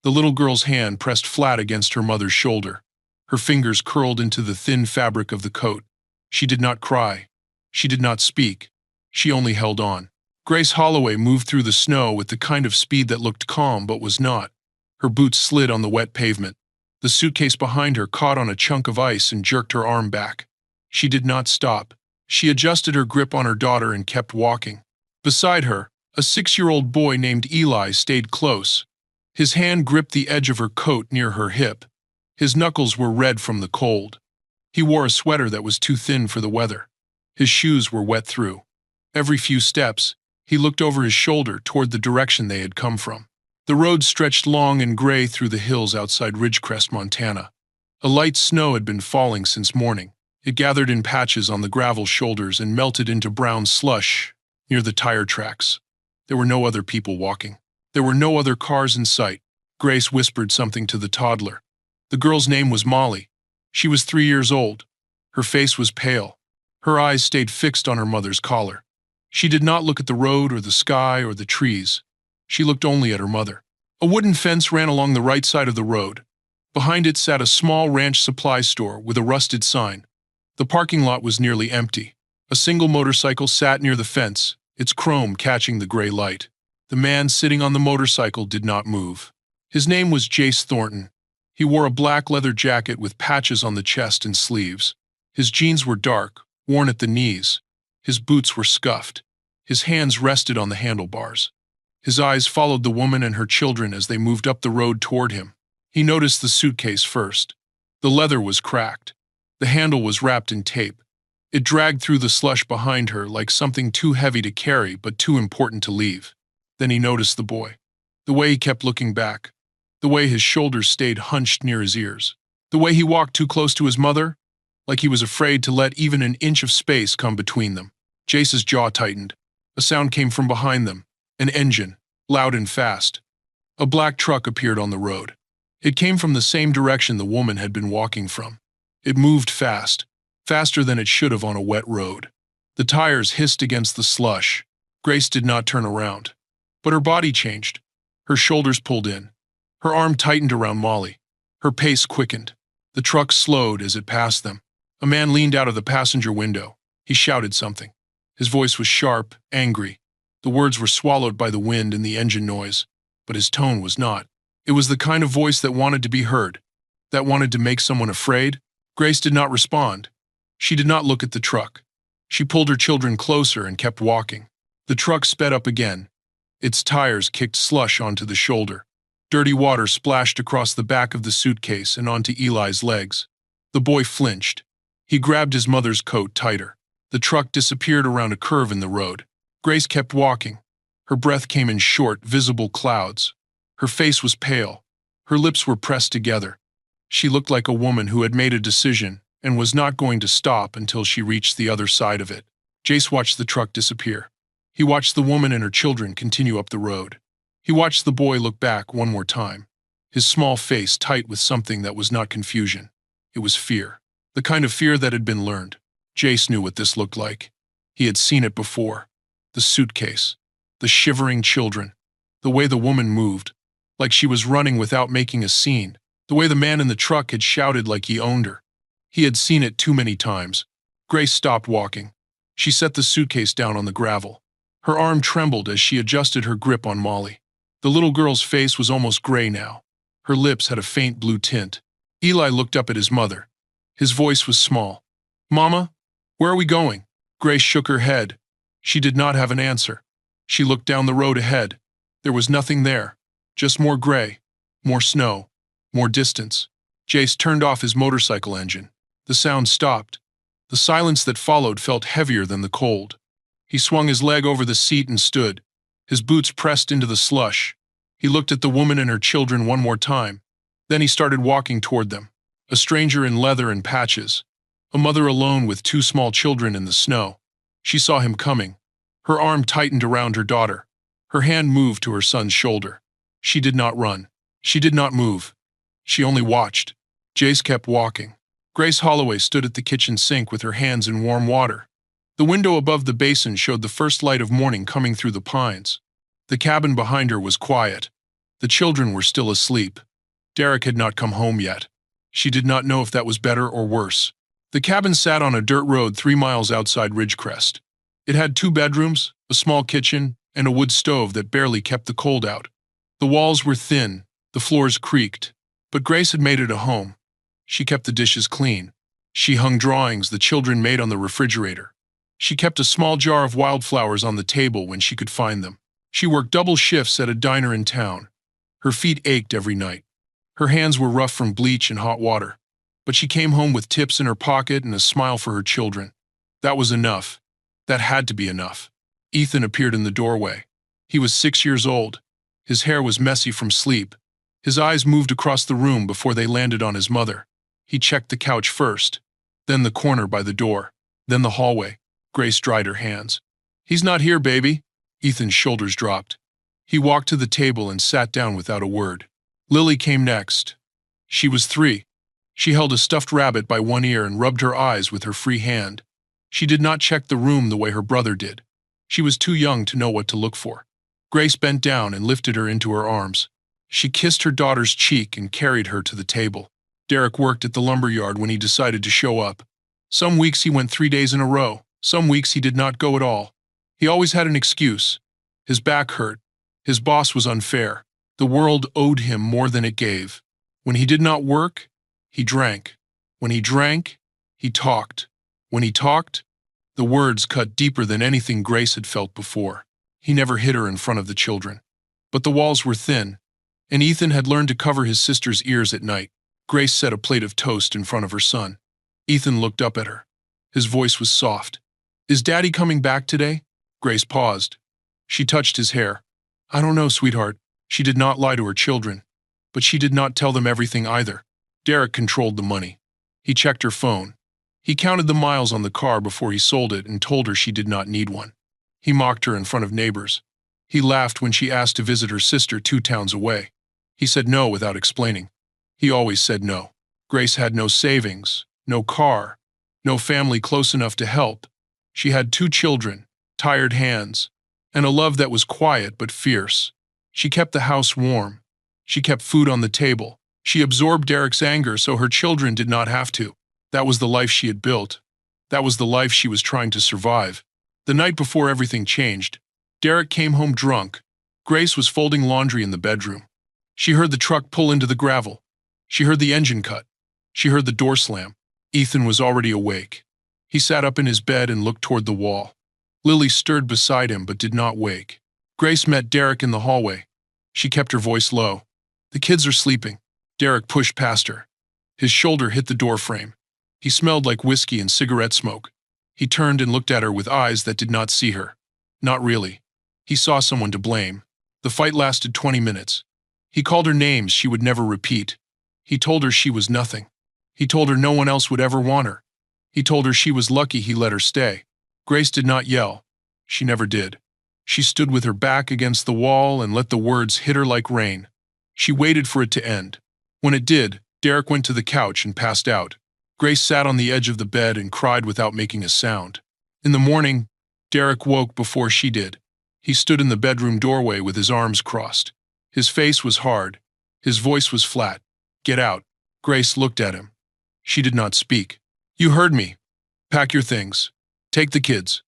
The little girl's hand pressed flat against her mother's shoulder. Her fingers curled into the thin fabric of the coat. She did not cry. She did not speak. She only held on. Grace Holloway moved through the snow with the kind of speed that looked calm but was not. Her boots slid on the wet pavement. The suitcase behind her caught on a chunk of ice and jerked her arm back. She did not stop. She adjusted her grip on her daughter and kept walking. Beside her, a 6-year-old boy named Eli stayed close. His hand gripped the edge of her coat near her hip. His knuckles were red from the cold. He wore a sweater that was too thin for the weather. His shoes were wet through. Every few steps, he looked over his shoulder toward the direction they had come from. The road stretched long and gray through the hills outside Ridgecrest, Montana. A light snow had been falling since morning. It gathered in patches on the gravel shoulders and melted into brown slush near the tire tracks. There were no other people walking. There were no other cars in sight. Grace whispered something to the toddler. The girl's name was Molly. She was 3 years old. Her face was pale. Her eyes stayed fixed on her mother's collar. She did not look at the road or the sky or the trees. She looked only at her mother. A wooden fence ran along the right side of the road. Behind it sat a small ranch supply store with a rusted sign. The parking lot was nearly empty. A single motorcycle sat near the fence, its chrome catching the gray light. The man sitting on the motorcycle did not move. His name was Jace Thornton. He wore a black leather jacket with patches on the chest and sleeves. His jeans were dark, worn at the knees. His boots were scuffed. His hands rested on the handlebars. His eyes followed the woman and her children as they moved up the road toward him. He noticed the suitcase first. The leather was cracked. The handle was wrapped in tape. It dragged through the slush behind her like something too heavy to carry but too important to leave. Then he noticed the boy. The way he kept looking back. The way his shoulders stayed hunched near his ears. The way he walked too close to his mother, like he was afraid to let even an inch of space come between them. Jace's jaw tightened. A sound came from behind them. An engine, loud and fast. A black truck appeared on the road. It came from the same direction the woman had been walking from. It moved fast, faster than it should have on a wet road. The tires hissed against the slush. Grace did not turn around. But her body changed. Her shoulders pulled in. Her arm tightened around Molly. Her pace quickened. The truck slowed as it passed them. A man leaned out of the passenger window. He shouted something. His voice was sharp, angry. The words were swallowed by the wind and the engine noise, but his tone was not. It was the kind of voice that wanted to be heard, that wanted to make someone afraid. Grace did not respond. She did not look at the truck. She pulled her children closer and kept walking. The truck sped up again. Its tires kicked slush onto the shoulder. Dirty water splashed across the back of the suitcase and onto Eli's legs. The boy flinched. He grabbed his mother's coat tighter. The truck disappeared around a curve in the road. Grace kept walking. Her breath came in short, visible clouds. Her face was pale. Her lips were pressed together. She looked like a woman who had made a decision and was not going to stop until she reached the other side of it. Jace watched the truck disappear. He watched the woman and her children continue up the road. He watched the boy look back one more time, his small face tight with something that was not confusion. It was fear, the kind of fear that had been learned. Jace knew what this looked like. He had seen it before. The suitcase, the shivering children, the way the woman moved, like she was running without making a scene, the way the man in the truck had shouted like he owned her. He had seen it too many times. Grace stopped walking. She set the suitcase down on the gravel. Her arm trembled as she adjusted her grip on Molly. The little girl's face was almost gray now. Her lips had a faint blue tint. Eli looked up at his mother. His voice was small. "Mama, where are we going?" Grace shook her head. She did not have an answer. She looked down the road ahead. There was nothing there. Just more gray, more snow, more distance. Jace turned off his motorcycle engine. The sound stopped. The silence that followed felt heavier than the cold. He swung his leg over the seat and stood, his boots pressed into the slush. He looked at the woman and her children one more time. Then he started walking toward them, a stranger in leather and patches, a mother alone with 2 small children in the snow. She saw him coming. Her arm tightened around her daughter. Her hand moved to her son's shoulder. She did not run. She did not move. She only watched. Jace kept walking. Grace Holloway stood at the kitchen sink with her hands in warm water. The window above the basin showed the first light of morning coming through the pines. The cabin behind her was quiet. The children were still asleep. Derek had not come home yet. She did not know if that was better or worse. The cabin sat on a dirt road 3 miles outside Ridgecrest. It had 2 bedrooms, a small kitchen, and a wood stove that barely kept the cold out. The walls were thin, the floors creaked, but Grace had made it a home. She kept the dishes clean. She hung drawings the children made on the refrigerator. She kept a small jar of wildflowers on the table when she could find them. She worked double shifts at a diner in town. Her feet ached every night. Her hands were rough from bleach and hot water. But she came home with tips in her pocket and a smile for her children. That was enough. That had to be enough. Ethan appeared in the doorway. He was 6 years old. His hair was messy from sleep. His eyes moved across the room before they landed on his mother. He checked the couch first, then the corner by the door, then the hallway. Grace dried her hands. "He's not here, baby." Ethan's shoulders dropped. He walked to the table and sat down without a word. Lily came next. She was 3. She held a stuffed rabbit by one ear and rubbed her eyes with her free hand. She did not check the room the way her brother did. She was too young to know what to look for. Grace bent down and lifted her into her arms. She kissed her daughter's cheek and carried her to the table. Derek worked at the lumberyard when he decided to show up. Some weeks he went 3 days in a row. Some weeks he did not go at all. He always had an excuse. His back hurt. His boss was unfair. The world owed him more than it gave. When he did not work, he drank. When he drank, he talked. When he talked, the words cut deeper than anything Grace had felt before. He never hit her in front of the children. But the walls were thin, and Ethan had learned to cover his sister's ears at night. Grace set a plate of toast in front of her son. Ethan looked up at her. His voice was soft. "Is Daddy coming back today?" Grace paused. She touched his hair. "I don't know, sweetheart." She did not lie to her children, but she did not tell them everything either. Derek controlled the money. He checked her phone. He counted the miles on the car before he sold it and told her she did not need one. He mocked her in front of neighbors. He laughed when she asked to visit her sister 2 towns away. He said no without explaining. He always said no. Grace had no savings, no car, no family close enough to help. She had 2 children, tired hands, and a love that was quiet but fierce. She kept the house warm. She kept food on the table. She absorbed Derek's anger so her children did not have to. That was the life she had built. That was the life she was trying to survive. The night before everything changed, Derek came home drunk. Grace was folding laundry in the bedroom. She heard the truck pull into the gravel. She heard the engine cut. She heard the door slam. Ethan was already awake. He sat up in his bed and looked toward the wall. Lily stirred beside him but did not wake. Grace met Derek in the hallway. She kept her voice low. "The kids are sleeping." Derek pushed past her. His shoulder hit the door frame. He smelled like whiskey and cigarette smoke. He turned and looked at her with eyes that did not see her. Not really. He saw someone to blame. The fight lasted 20 minutes. He called her names she would never repeat. He told her she was nothing. He told her no one else would ever want her. He told her she was lucky he let her stay. Grace did not yell. She never did. She stood with her back against the wall and let the words hit her like rain. She waited for it to end. When it did, Derek went to the couch and passed out. Grace sat on the edge of the bed and cried without making a sound. In the morning, Derek woke before she did. He stood in the bedroom doorway with his arms crossed. His face was hard. His voice was flat. "Get out." Grace looked at him. She did not speak. "You heard me. Pack your things. Take the kids.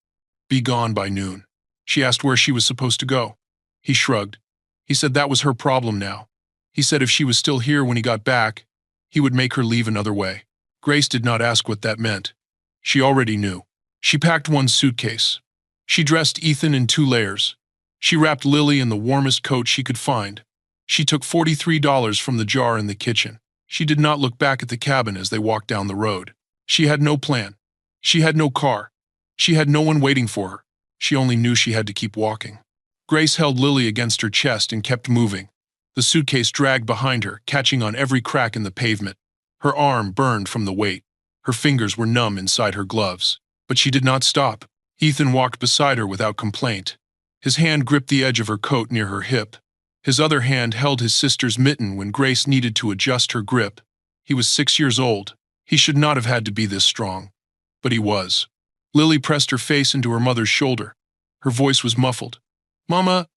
Be gone by noon." She asked where she was supposed to go. He shrugged. He said that was her problem now. He said if she was still here when he got back, he would make her leave another way. Grace did not ask what that meant. She already knew. She packed one suitcase. She dressed Ethan in 2 layers. She wrapped Lily in the warmest coat she could find. She took $43 from the jar in the kitchen. She did not look back at the cabin as they walked down the road. She had no plan. She had no car. She had no one waiting for her. She only knew she had to keep walking. Grace held Lily against her chest and kept moving. The suitcase dragged behind her, catching on every crack in the pavement. Her arm burned from the weight. Her fingers were numb inside her gloves. But she did not stop. Ethan walked beside her without complaint. His hand gripped the edge of her coat near her hip. His other hand held his sister's mitten when Grace needed to adjust her grip. He was 6 years old. He should not have had to be this strong. But he was. Lily pressed her face into her mother's shoulder. Her voice was muffled. "Mama,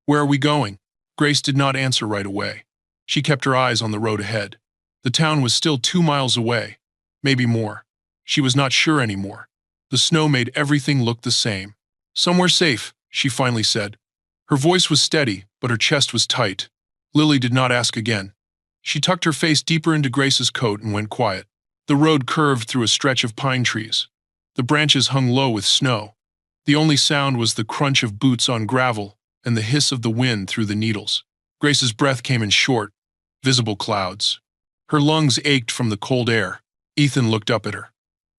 where are we going?" Grace did not answer right away. She kept her eyes on the road ahead. The town was still 2 miles away, maybe more. She was not sure anymore. The snow made everything look the same. "Somewhere safe," she finally said. Her voice was steady, but her chest was tight. Lily did not ask again. She tucked her face deeper into Grace's coat and went quiet. The road curved through a stretch of pine trees. The branches hung low with snow. The only sound was the crunch of boots on gravel and the hiss of the wind through the needles. Grace's breath came in short, visible clouds. Her lungs ached from the cold air. Ethan looked up at her.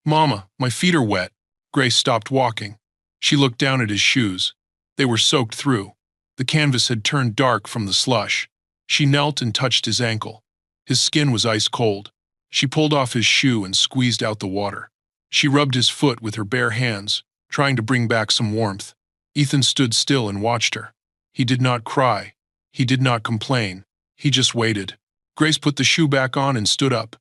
"Mama, my feet are wet." Grace stopped walking. She looked down at his shoes. They were soaked through. The canvas had turned dark from the slush. She knelt and touched his ankle. His skin was ice cold. She pulled off his shoe and squeezed out the water. She rubbed his foot with her bare hands, trying to bring back some warmth. Ethan stood still and watched her. He did not cry. He did not complain. He just waited. Grace put the shoe back on and stood up.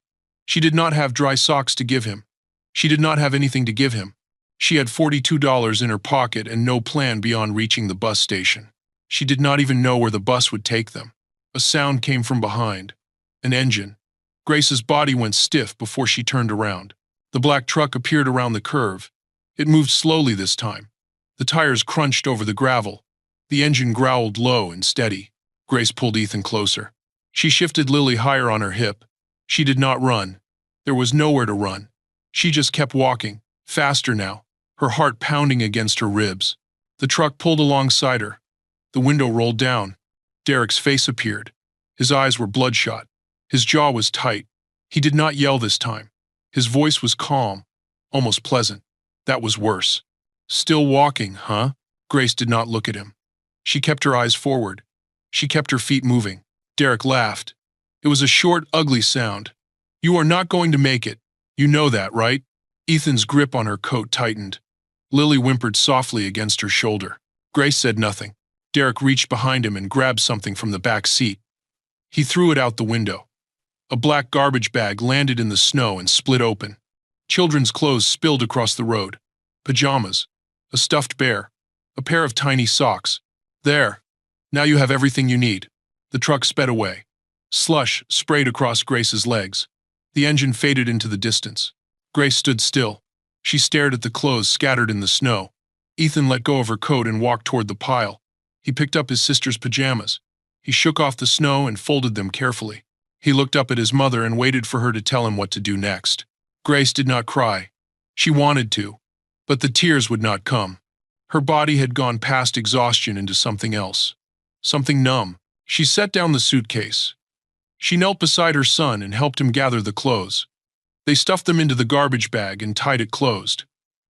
She did not have dry socks to give him. She did not have anything to give him. She had $42 in her pocket and no plan beyond reaching the bus station. She did not even know where the bus would take them. A sound came from behind. An engine. Grace's body went stiff before she turned around. The black truck appeared around the curve. It moved slowly this time. The tires crunched over the gravel. The engine growled low and steady. Grace pulled Ethan closer. She shifted Lily higher on her hip. She did not run. There was nowhere to run. She just kept walking, faster now, her heart pounding against her ribs. The truck pulled alongside her. The window rolled down. Derek's face appeared. His eyes were bloodshot. His jaw was tight. He did not yell this time. His voice was calm, almost pleasant. That was worse. "Still walking, huh?" Grace did not look at him. She kept her eyes forward. She kept her feet moving. Derek laughed. It was a short, ugly sound. "You are not going to make it. You know that, right?" Ethan's grip on her coat tightened. Lily whimpered softly against her shoulder. Grace said nothing. Derek reached behind him and grabbed something from the back seat. He threw it out the window. A black garbage bag landed in the snow and split open. Children's clothes spilled across the road. Pajamas. A stuffed bear. A pair of tiny socks. "There. Now you have everything you need." The truck sped away. Slush sprayed across Grace's legs. The engine faded into the distance. Grace stood still. She stared at the clothes scattered in the snow. Ethan let go of her coat and walked toward the pile. He picked up his sister's pajamas. He shook off the snow and folded them carefully. He looked up at his mother and waited for her to tell him what to do next. Grace did not cry. She wanted to, but the tears would not come. Her body had gone past exhaustion into something else. Something numb. She set down the suitcase. She knelt beside her son and helped him gather the clothes. They stuffed them into the garbage bag and tied it closed.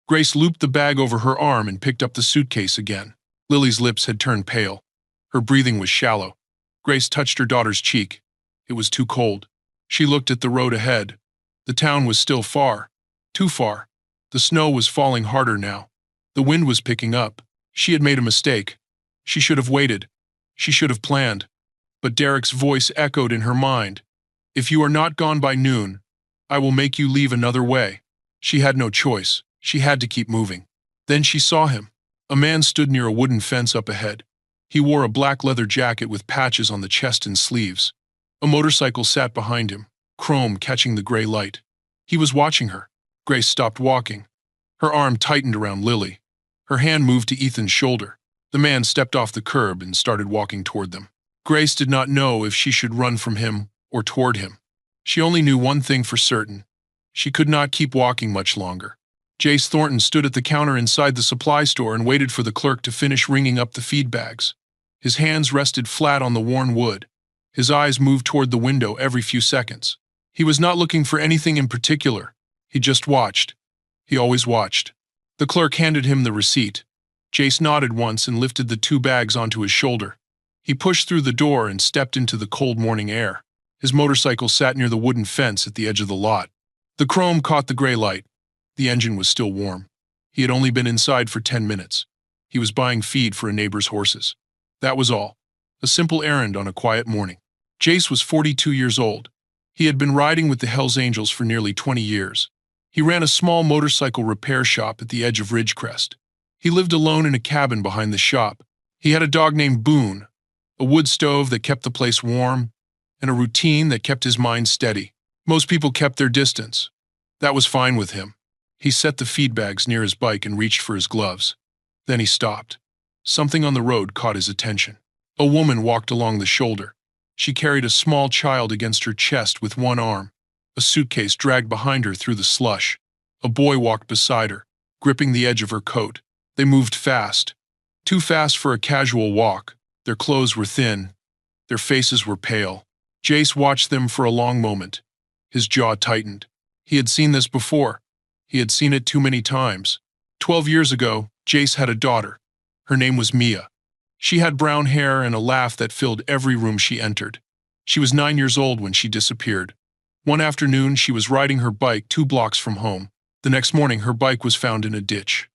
Grace looped the bag over her arm and picked up the suitcase again. Lily's lips had turned pale. Her breathing was shallow. Grace touched her daughter's cheek. It was too cold. She looked at the road ahead. The town was still far. Too far. The snow was falling harder now. The wind was picking up. She had made a mistake. She should have waited. She should have planned. But Derek's voice echoed in her mind. "If you are not gone by noon, I will make you leave another way." She had no choice. She had to keep moving. Then she saw him. A man stood near a wooden fence up ahead. He wore a black leather jacket with patches on the chest and sleeves. A motorcycle sat behind him, chrome catching the gray light. He was watching her. Grace stopped walking. Her arm tightened around Lily. Her hand moved to Ethan's shoulder. The man stepped off the curb and started walking toward them. Grace did not know if she should run from him or toward him. She only knew one thing for certain. She could not keep walking much longer. Jace Thornton stood at the counter inside the supply store and waited for the clerk to finish ringing up the feed bags. His hands rested flat on the worn wood. His eyes moved toward the window every few seconds. He was not looking for anything in particular. He just watched. He always watched. The clerk handed him the receipt. Jace nodded once and lifted the 2 bags onto his shoulder. He pushed through the door and stepped into the cold morning air. His motorcycle sat near the wooden fence at the edge of the lot. The chrome caught the gray light. The engine was still warm. He had only been inside for 10 minutes. He was buying feed for a neighbor's horses. That was all. A simple errand on a quiet morning. Jace was 42 years old. He had been riding with the Hells Angels for nearly 20 years. He ran a small motorcycle repair shop at the edge of Ridgecrest. He lived alone in a cabin behind the shop. He had a dog named Boone, a wood stove that kept the place warm, and a routine that kept his mind steady. Most people kept their distance. That was fine with him. He set the feed bags near his bike and reached for his gloves. Then he stopped. Something on the road caught his attention. A woman walked along the shoulder. She carried a small child against her chest with one arm. A suitcase dragged behind her through the slush. A boy walked beside her, gripping the edge of her coat. They moved fast. Too fast for a casual walk. Their clothes were thin. Their faces were pale. Jace watched them for a long moment. His jaw tightened. He had seen this before. He had seen it too many times. 12 years ago, Jace had a daughter. Her name was Mia. She had brown hair and a laugh that filled every room she entered. She was 9 years old when she disappeared. One afternoon, she was riding her bike 2 blocks from home. The next morning, her bike was found in a ditch.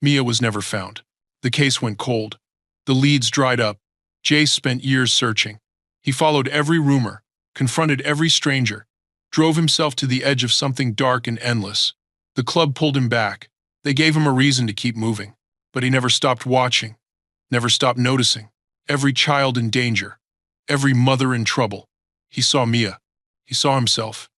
Mia was never found. The case went cold. The leads dried up. Jace spent years searching. He followed every rumor, confronted every stranger, drove himself to the edge of something dark and endless. The club pulled him back. They gave him a reason to keep moving. But he never stopped watching, never stopped noticing. Every child in danger, every mother in trouble. He saw Mia. He saw himself.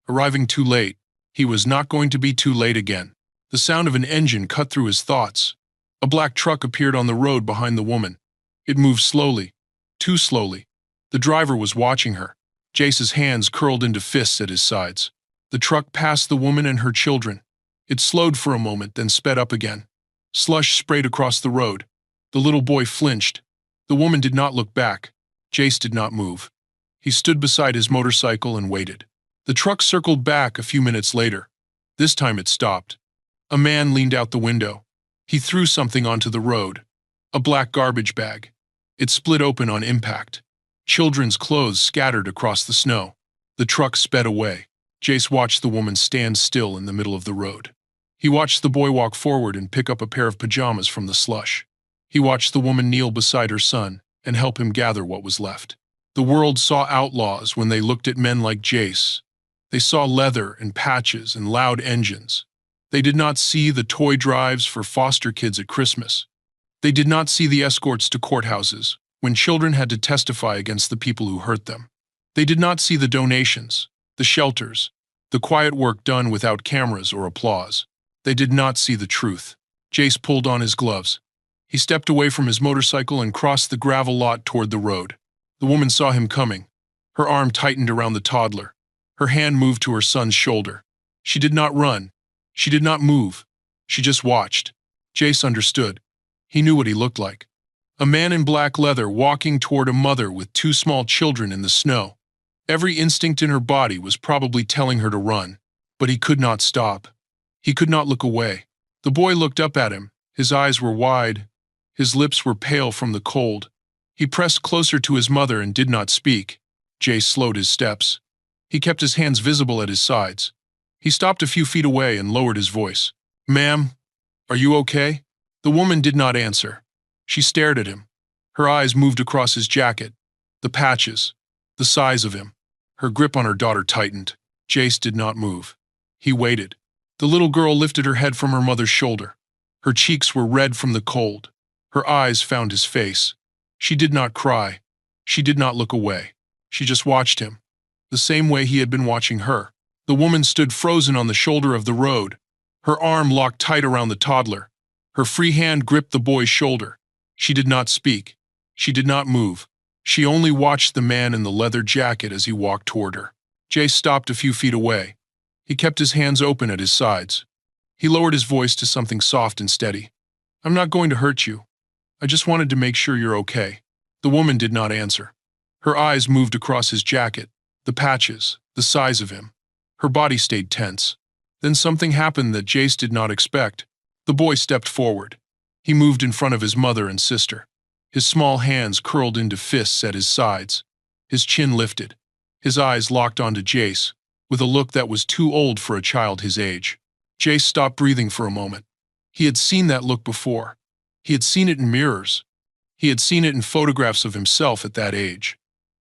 Arriving too late, he was not going to be too late again. The sound of an engine cut through his thoughts. A black truck appeared on the road behind the woman. It moved slowly, too slowly. The driver was watching her. Jace's hands curled into fists at his sides. The truck passed the woman and her children. It slowed for a moment, then sped up again. Slush sprayed across the road. The little boy flinched. The woman did not look back. Jace did not move. He stood beside his motorcycle and waited. The truck circled back a few minutes later. This time it stopped. A man leaned out the window. He threw something onto the road. A black garbage bag. It split open on impact. Children's clothes scattered across the snow. The truck sped away. Jace watched the woman stand still in the middle of the road. He watched the boy walk forward and pick up a pair of pajamas from the slush. He watched the woman kneel beside her son and help him gather what was left. The world saw outlaws when they looked at men like Jace. They saw leather and patches and loud engines. They did not see the toy drives for foster kids at Christmas. They did not see the escorts to courthouses when children had to testify against the people who hurt them. They did not see the donations, the shelters, the quiet work done without cameras or applause. They did not see the truth. Jace pulled on his gloves. He stepped away from his motorcycle and crossed the gravel lot toward the road. The woman saw him coming. Her arm tightened around the toddler. Her hand moved to her son's shoulder. She did not run. She did not move. She just watched. Jace understood. He knew what he looked like. A man in black leather walking toward a mother with 2 small children in the snow. Every instinct in her body was probably telling her to run, but he could not stop. He could not look away. The boy looked up at him. His eyes were wide. His lips were pale from the cold. He pressed closer to his mother and did not speak. Jace slowed his steps. He kept his hands visible at his sides. He stopped a few feet away and lowered his voice. "Ma'am, are you okay?" The woman did not answer. She stared at him. Her eyes moved across his jacket, the patches, the size of him. Her grip on her daughter tightened. Jace did not move. He waited. The little girl lifted her head from her mother's shoulder. Her cheeks were red from the cold. Her eyes found his face. She did not cry. She did not look away. She just watched him, the same way he had been watching her. The woman stood frozen on the shoulder of the road. Her arm locked tight around the toddler. Her free hand gripped the boy's shoulder. She did not speak. She did not move. She only watched the man in the leather jacket as he walked toward her. Jace stopped a few feet away. He kept his hands open at his sides. He lowered his voice to something soft and steady. "I'm not going to hurt you. I just wanted to make sure you're okay." The woman did not answer. Her eyes moved across his jacket, the patches, the size of him. Her body stayed tense. Then something happened that Jace did not expect. The boy stepped forward. He moved in front of his mother and sister. His small hands curled into fists at his sides. His chin lifted. His eyes locked onto Jace, with a look that was too old for a child his age. Jace stopped breathing for a moment. He had seen that look before. He had seen it in mirrors. He had seen it in photographs of himself at that age.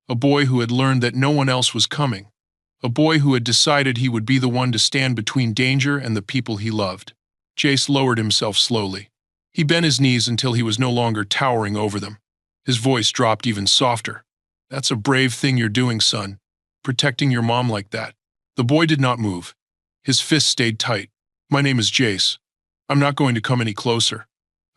A boy who had learned that no one else was coming. A boy who had decided he would be the one to stand between danger and the people he loved. Jace lowered himself slowly. He bent his knees until he was no longer towering over them. His voice dropped even softer. That's a brave thing you're doing, son. Protecting your mom like that. The boy did not move. His fist stayed tight. My name is Jace. I'm not going to come any closer.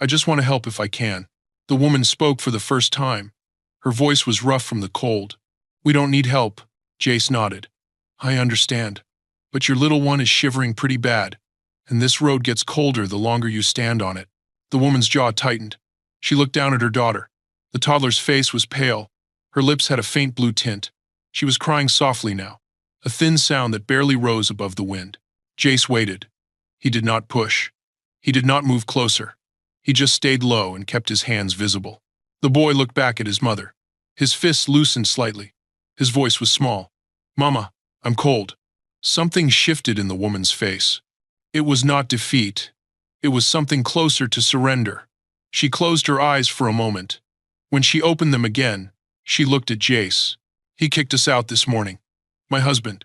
I just want to help if I can. The woman spoke for the first time. Her voice was rough from the cold. We don't need help. Jace nodded. I understand. But your little one is shivering pretty bad. And this road gets colder the longer you stand on it. The woman's jaw tightened. She looked down at her daughter. The toddler's face was pale. Her lips had a faint blue tint. She was crying softly now, a thin sound that barely rose above the wind. Jace waited. He did not push. He did not move closer. He just stayed low and kept his hands visible. The boy looked back at his mother. His fists loosened slightly. His voice was small. Mama, I'm cold. Something shifted in the woman's face. It was not defeat. It was something closer to surrender. She closed her eyes for a moment. When she opened them again, she looked at Jace. He kicked us out this morning. My husband.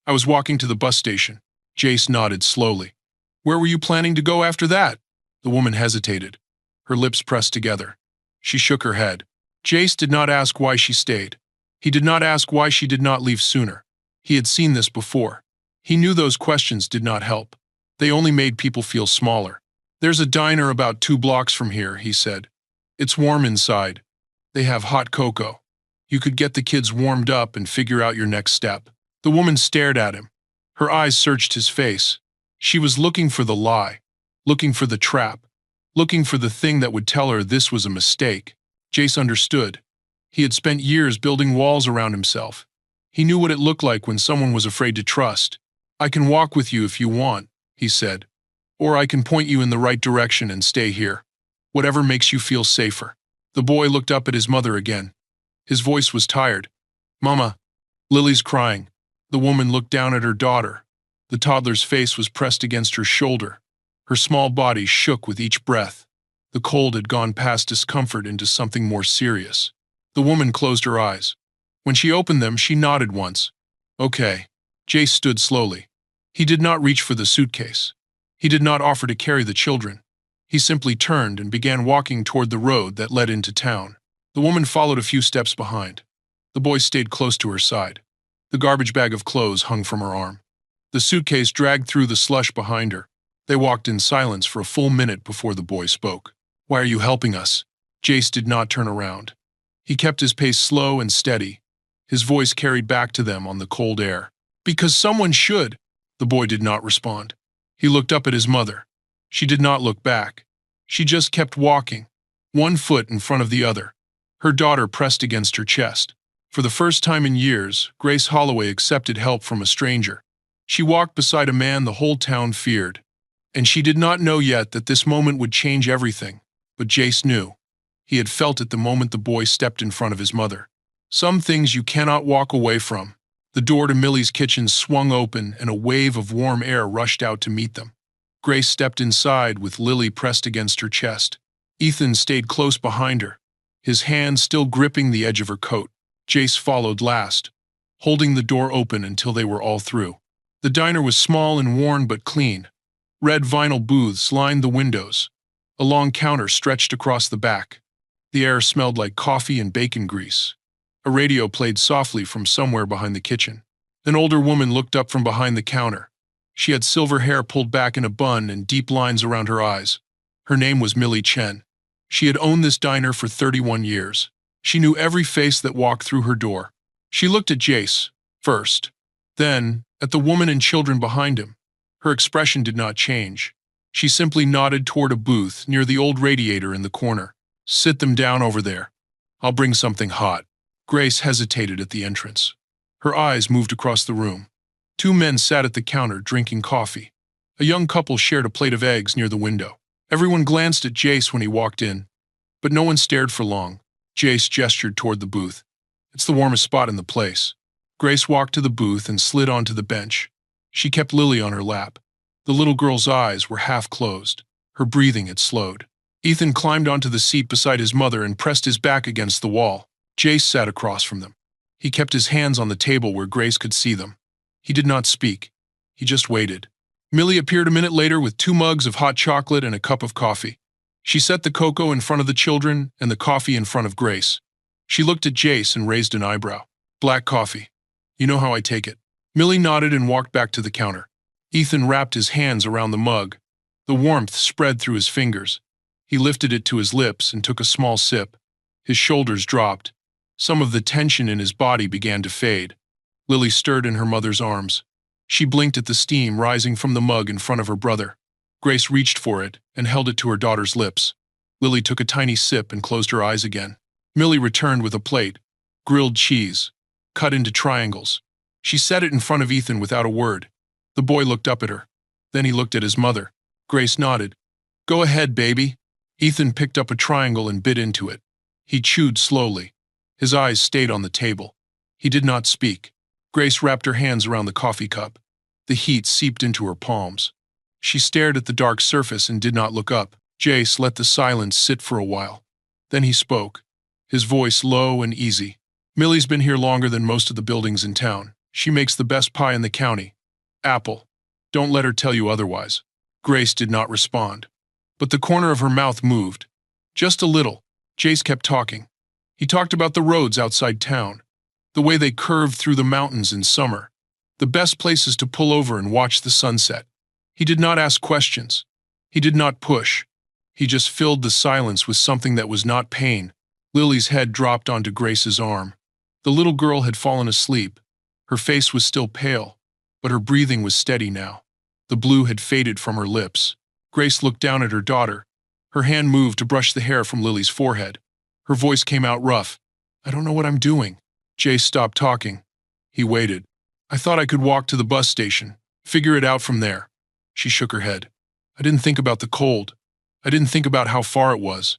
I was walking to the bus station. Jace nodded slowly. Where were you planning to go after that? The woman hesitated. Her lips pressed together. She shook her head. Jace did not ask why she stayed. He did not ask why she did not leave sooner. He had seen this before. He knew those questions did not help. They only made people feel smaller. There's a diner about 2 blocks from here, he said. It's warm inside. They have hot cocoa. You could get the kids warmed up and figure out your next step. The woman stared at him. Her eyes searched his face. She was looking for the lie, looking for the trap, looking for the thing that would tell her this was a mistake. Jace understood. He had spent years building walls around himself. He knew what it looked like when someone was afraid to trust. I can walk with you if you want, he said. Or I can point you in the right direction and stay here. Whatever makes you feel safer. The boy looked up at his mother again. His voice was tired. Mama, Lily's crying. The woman looked down at her daughter. The toddler's face was pressed against her shoulder. Her small body shook with each breath. The cold had gone past discomfort into something more serious. The woman closed her eyes. When she opened them, she nodded once. Okay. Jace stood slowly. He did not reach for the suitcase. He did not offer to carry the children. He simply turned and began walking toward the road that led into town. The woman followed a few steps behind. The boy stayed close to her side. The garbage bag of clothes hung from her arm. The suitcase dragged through the slush behind her. They walked in silence for a full minute before the boy spoke. Why are you helping us? Jace did not turn around. He kept his pace slow and steady. His voice carried back to them on the cold air. Because someone should. The boy did not respond. He looked up at his mother. She did not look back. She just kept walking, one foot in front of the other. Her daughter pressed against her chest. For the first time in years, Grace Holloway accepted help from a stranger. She walked beside a man the whole town feared. And she did not know yet that this moment would change everything. But Jace knew. He had felt it the moment the boy stepped in front of his mother. Some things you cannot walk away from. The door to Millie's kitchen swung open and a wave of warm air rushed out to meet them. Grace stepped inside with Lily pressed against her chest. Ethan stayed close behind her, his hand still gripping the edge of her coat. Jace followed last, holding the door open until they were all through. The diner was small and worn but clean. Red vinyl booths lined the windows. A long counter stretched across the back. The air smelled like coffee and bacon grease. A radio played softly from somewhere behind the kitchen. An older woman looked up from behind the counter. She had silver hair pulled back in a bun and deep lines around her eyes. Her name was Millie Chen. She had owned this diner for 31 years. She knew every face that walked through her door. She looked at Jace, first. Then, at the woman and children behind him. Her expression did not change. She simply nodded toward a booth near the old radiator in the corner. Sit them down over there. I'll bring something hot. Grace hesitated at the entrance. Her eyes moved across the room. 2 men sat at the counter drinking coffee. A young couple shared a plate of eggs near the window. Everyone glanced at Jace when he walked in, but no one stared for long. Jace gestured toward the booth. It's the warmest spot in the place. Grace walked to the booth and slid onto the bench. She kept Lily on her lap. The little girl's eyes were half closed. Her breathing had slowed. Ethan climbed onto the seat beside his mother and pressed his back against the wall. Jace sat across from them. He kept his hands on the table where Grace could see them. He did not speak. He just waited. Millie appeared a minute later with 2 mugs of hot chocolate and a cup of coffee. She set the cocoa in front of the children and the coffee in front of Grace. She looked at Jace and raised an eyebrow. Black coffee. You know how I take it. Millie nodded and walked back to the counter. Ethan wrapped his hands around the mug. The warmth spread through his fingers. He lifted it to his lips and took a small sip. His shoulders dropped. Some of the tension in his body began to fade. Lily stirred in her mother's arms. She blinked at the steam rising from the mug in front of her brother. Grace reached for it and held it to her daughter's lips. Lily took a tiny sip and closed her eyes again. Millie returned with a plate. Grilled cheese, cut into triangles. She set it in front of Ethan without a word. The boy looked up at her. Then he looked at his mother. Grace nodded. Go ahead, baby. Ethan picked up a triangle and bit into it. He chewed slowly. His eyes stayed on the table. He did not speak. Grace wrapped her hands around the coffee cup. The heat seeped into her palms. She stared at the dark surface and did not look up. Jace let the silence sit for a while. Then he spoke, his voice low and easy. Millie's been here longer than most of the buildings in town. She makes the best pie in the county. Apple. Don't let her tell you otherwise. Grace did not respond. But the corner of her mouth moved. Just a little. Jace kept talking. He talked about the roads outside town, the way they curved through the mountains in summer, the best places to pull over and watch the sunset. He did not ask questions. He did not push. He just filled the silence with something that was not pain. Lily's head dropped onto Grace's arm. The little girl had fallen asleep. Her face was still pale, but her breathing was steady now. The blue had faded from her lips. Grace looked down at her daughter. Her hand moved to brush the hair from Lily's forehead. Her voice came out rough. I don't know what I'm doing. Jace stopped talking. He waited. I thought I could walk to the bus station, figure it out from there. She shook her head. I didn't think about the cold. I didn't think about how far it was.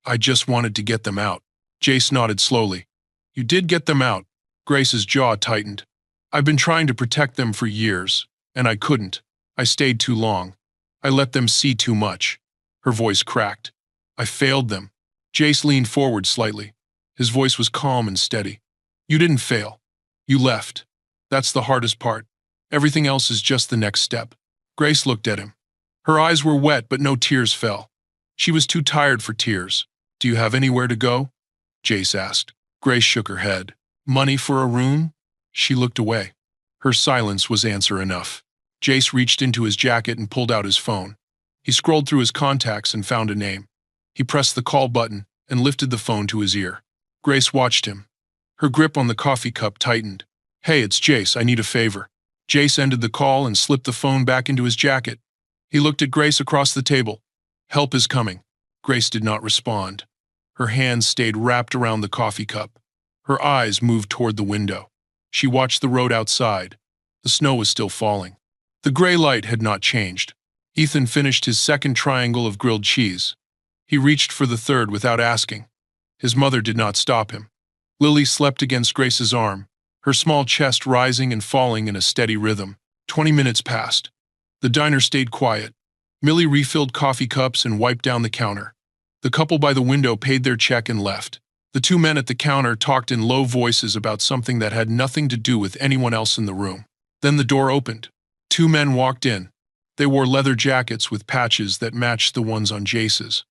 I just wanted to get them out. Jace nodded slowly. You did get them out. Grace's jaw tightened. I've been trying to protect them for years, and I couldn't. I stayed too long. I let them see too much. Her voice cracked. I failed them. Jace leaned forward slightly. His voice was calm and steady. You didn't fail. You left. That's the hardest part. Everything else is just the next step. Grace looked at him. Her eyes were wet, but no tears fell. She was too tired for tears. Do you have anywhere to go? Jace asked. Grace shook her head. Money for a room? She looked away. Her silence was answer enough. Jace reached into his jacket and pulled out his phone. He scrolled through his contacts and found a name. He pressed the call button and lifted the phone to his ear. Grace watched him. Her grip on the coffee cup tightened. Hey, it's Jace, I need a favor. Jace ended the call and slipped the phone back into his jacket. He looked at Grace across the table. Help is coming. Grace did not respond. Her hands stayed wrapped around the coffee cup. Her eyes moved toward the window. She watched the road outside. The snow was still falling. The gray light had not changed. Ethan finished his second triangle of grilled cheese. He reached for the third without asking. His mother did not stop him. Lily slept against Grace's arm, her small chest rising and falling in a steady rhythm. 20 minutes passed. The diner stayed quiet. Millie refilled coffee cups and wiped down the counter. The couple by the window paid their check and left. The two men at the counter talked in low voices about something that had nothing to do with anyone else in the room. Then the door opened. Two men walked in. They wore leather jackets with patches that matched the ones on Jace's.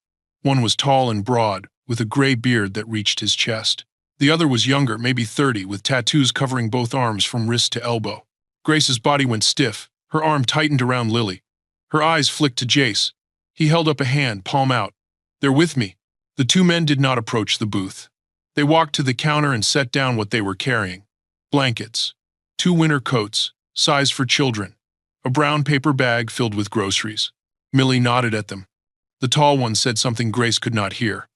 One was tall and broad, with a gray beard that reached his chest. The other was younger, maybe 30, with tattoos covering both arms from wrist to elbow. Grace's body went stiff. Her arm tightened around Lily. Her eyes flicked to Jace. He held up a hand, palm out. They're with me. The two men did not approach the booth. They walked to the counter and set down what they were carrying. Blankets. 2 winter coats, size for children. A brown paper bag filled with groceries. Millie nodded at them. The tall one said something Grace could not hear.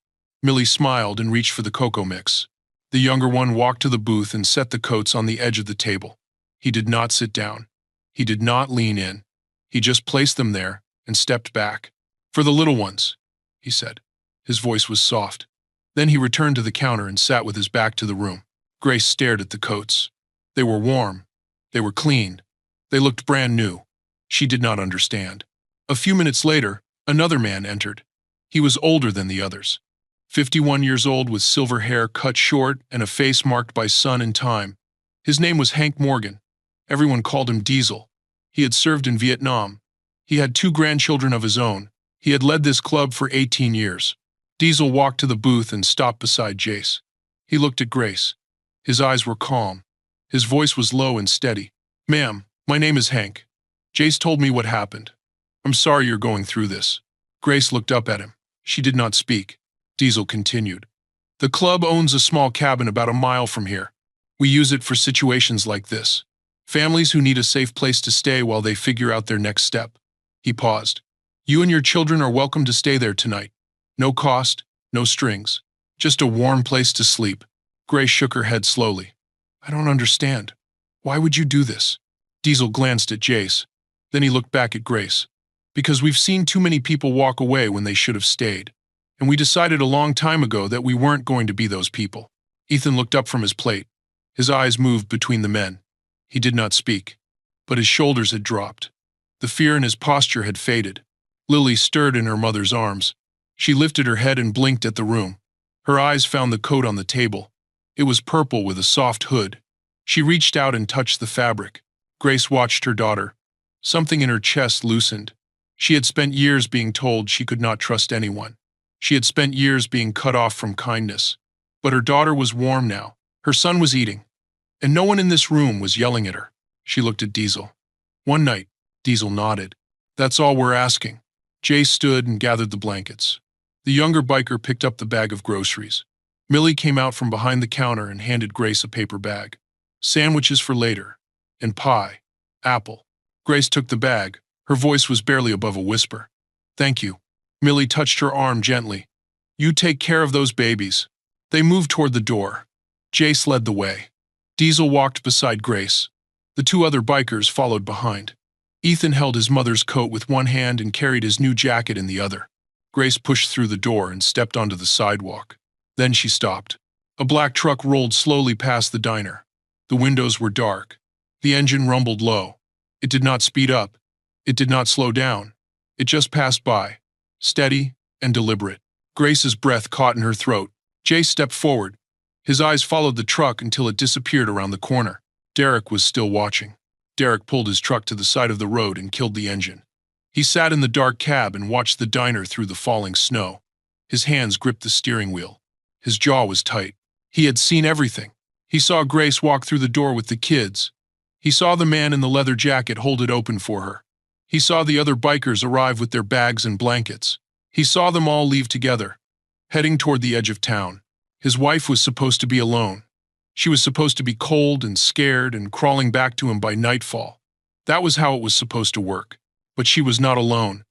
Millie smiled and reached for the cocoa mix. The younger one walked to the booth and set the coats on the edge of the table. He did not sit down. He did not lean in. He just placed them there and stepped back. For the little ones, he said. His voice was soft. Then he returned to the counter and sat with his back to the room. Grace stared at the coats. They were warm. They were clean. They looked brand new. She did not understand. A few minutes later, another man entered. He was older than the others. 51 years old with silver hair cut short and a face marked by sun and time. His name was Hank Morgan. Everyone called him Diesel. He had served in Vietnam. He had 2 grandchildren of his own, He had led this club for 18 years. Diesel walked to the booth and stopped beside Jace. He looked at Grace. His eyes were calm. His voice was low and steady. "Ma'am, my name is Hank. Jace told me what happened. I'm sorry you're going through this." Grace looked up at him. She did not speak. Diesel continued. "The club owns a small cabin about a mile from here. We use it for situations like this. Families who need a safe place to stay while they figure out their next step." He paused. "You and your children are welcome to stay there tonight. No cost, no strings. Just a warm place to sleep." Grace shook her head slowly. "I don't understand. Why would you do this?" Diesel glanced at Jace. Then he looked back at Grace. "Because we've seen too many people walk away when they should have stayed. And we decided a long time ago that we weren't going to be those people." Ethan looked up from his plate. His eyes moved between the men. He did not speak, but his shoulders had dropped. The fear in his posture had faded. Lily stirred in her mother's arms. She lifted her head and blinked at the room. Her eyes found the coat on the table. It was purple with a soft hood. She reached out and touched the fabric. Grace watched her daughter. Something in her chest loosened. She had spent years being told she could not trust anyone. She had spent years being cut off from kindness. But her daughter was warm now. Her son was eating. And no one in this room was yelling at her. She looked at Diesel. "One night," Diesel nodded. "That's all we're asking." Jay stood and gathered the blankets. The younger biker picked up the bag of groceries. Millie came out from behind the counter and handed Grace a paper bag. "Sandwiches for later. And pie. Apple." Grace took the bag. Her voice was barely above a whisper. "Thank you." Millie touched her arm gently. "You take care of those babies." They moved toward the door. Jace led the way. Diesel walked beside Grace. The two other bikers followed behind. Ethan held his mother's coat with one hand and carried his new jacket in the other. Grace pushed through the door and stepped onto the sidewalk. Then she stopped. A black truck rolled slowly past the diner. The windows were dark. The engine rumbled low. It did not speed up. It did not slow down. It just passed by, steady and deliberate. Grace's breath caught in her throat. Jay stepped forward. His eyes followed the truck until it disappeared around the corner. Derek was still watching. Derek pulled his truck to the side of the road and killed the engine. He sat in the dark cab and watched the diner through the falling snow. His hands gripped the steering wheel. His jaw was tight. He had seen everything. He saw Grace walk through the door with the kids. He saw the man in the leather jacket hold it open for her. He saw the other bikers arrive with their bags and blankets. He saw them all leave together, heading toward the edge of town. His wife was supposed to be alone. She was supposed to be cold and scared and crawling back to him by nightfall. That was how it was supposed to work. But she was not alone.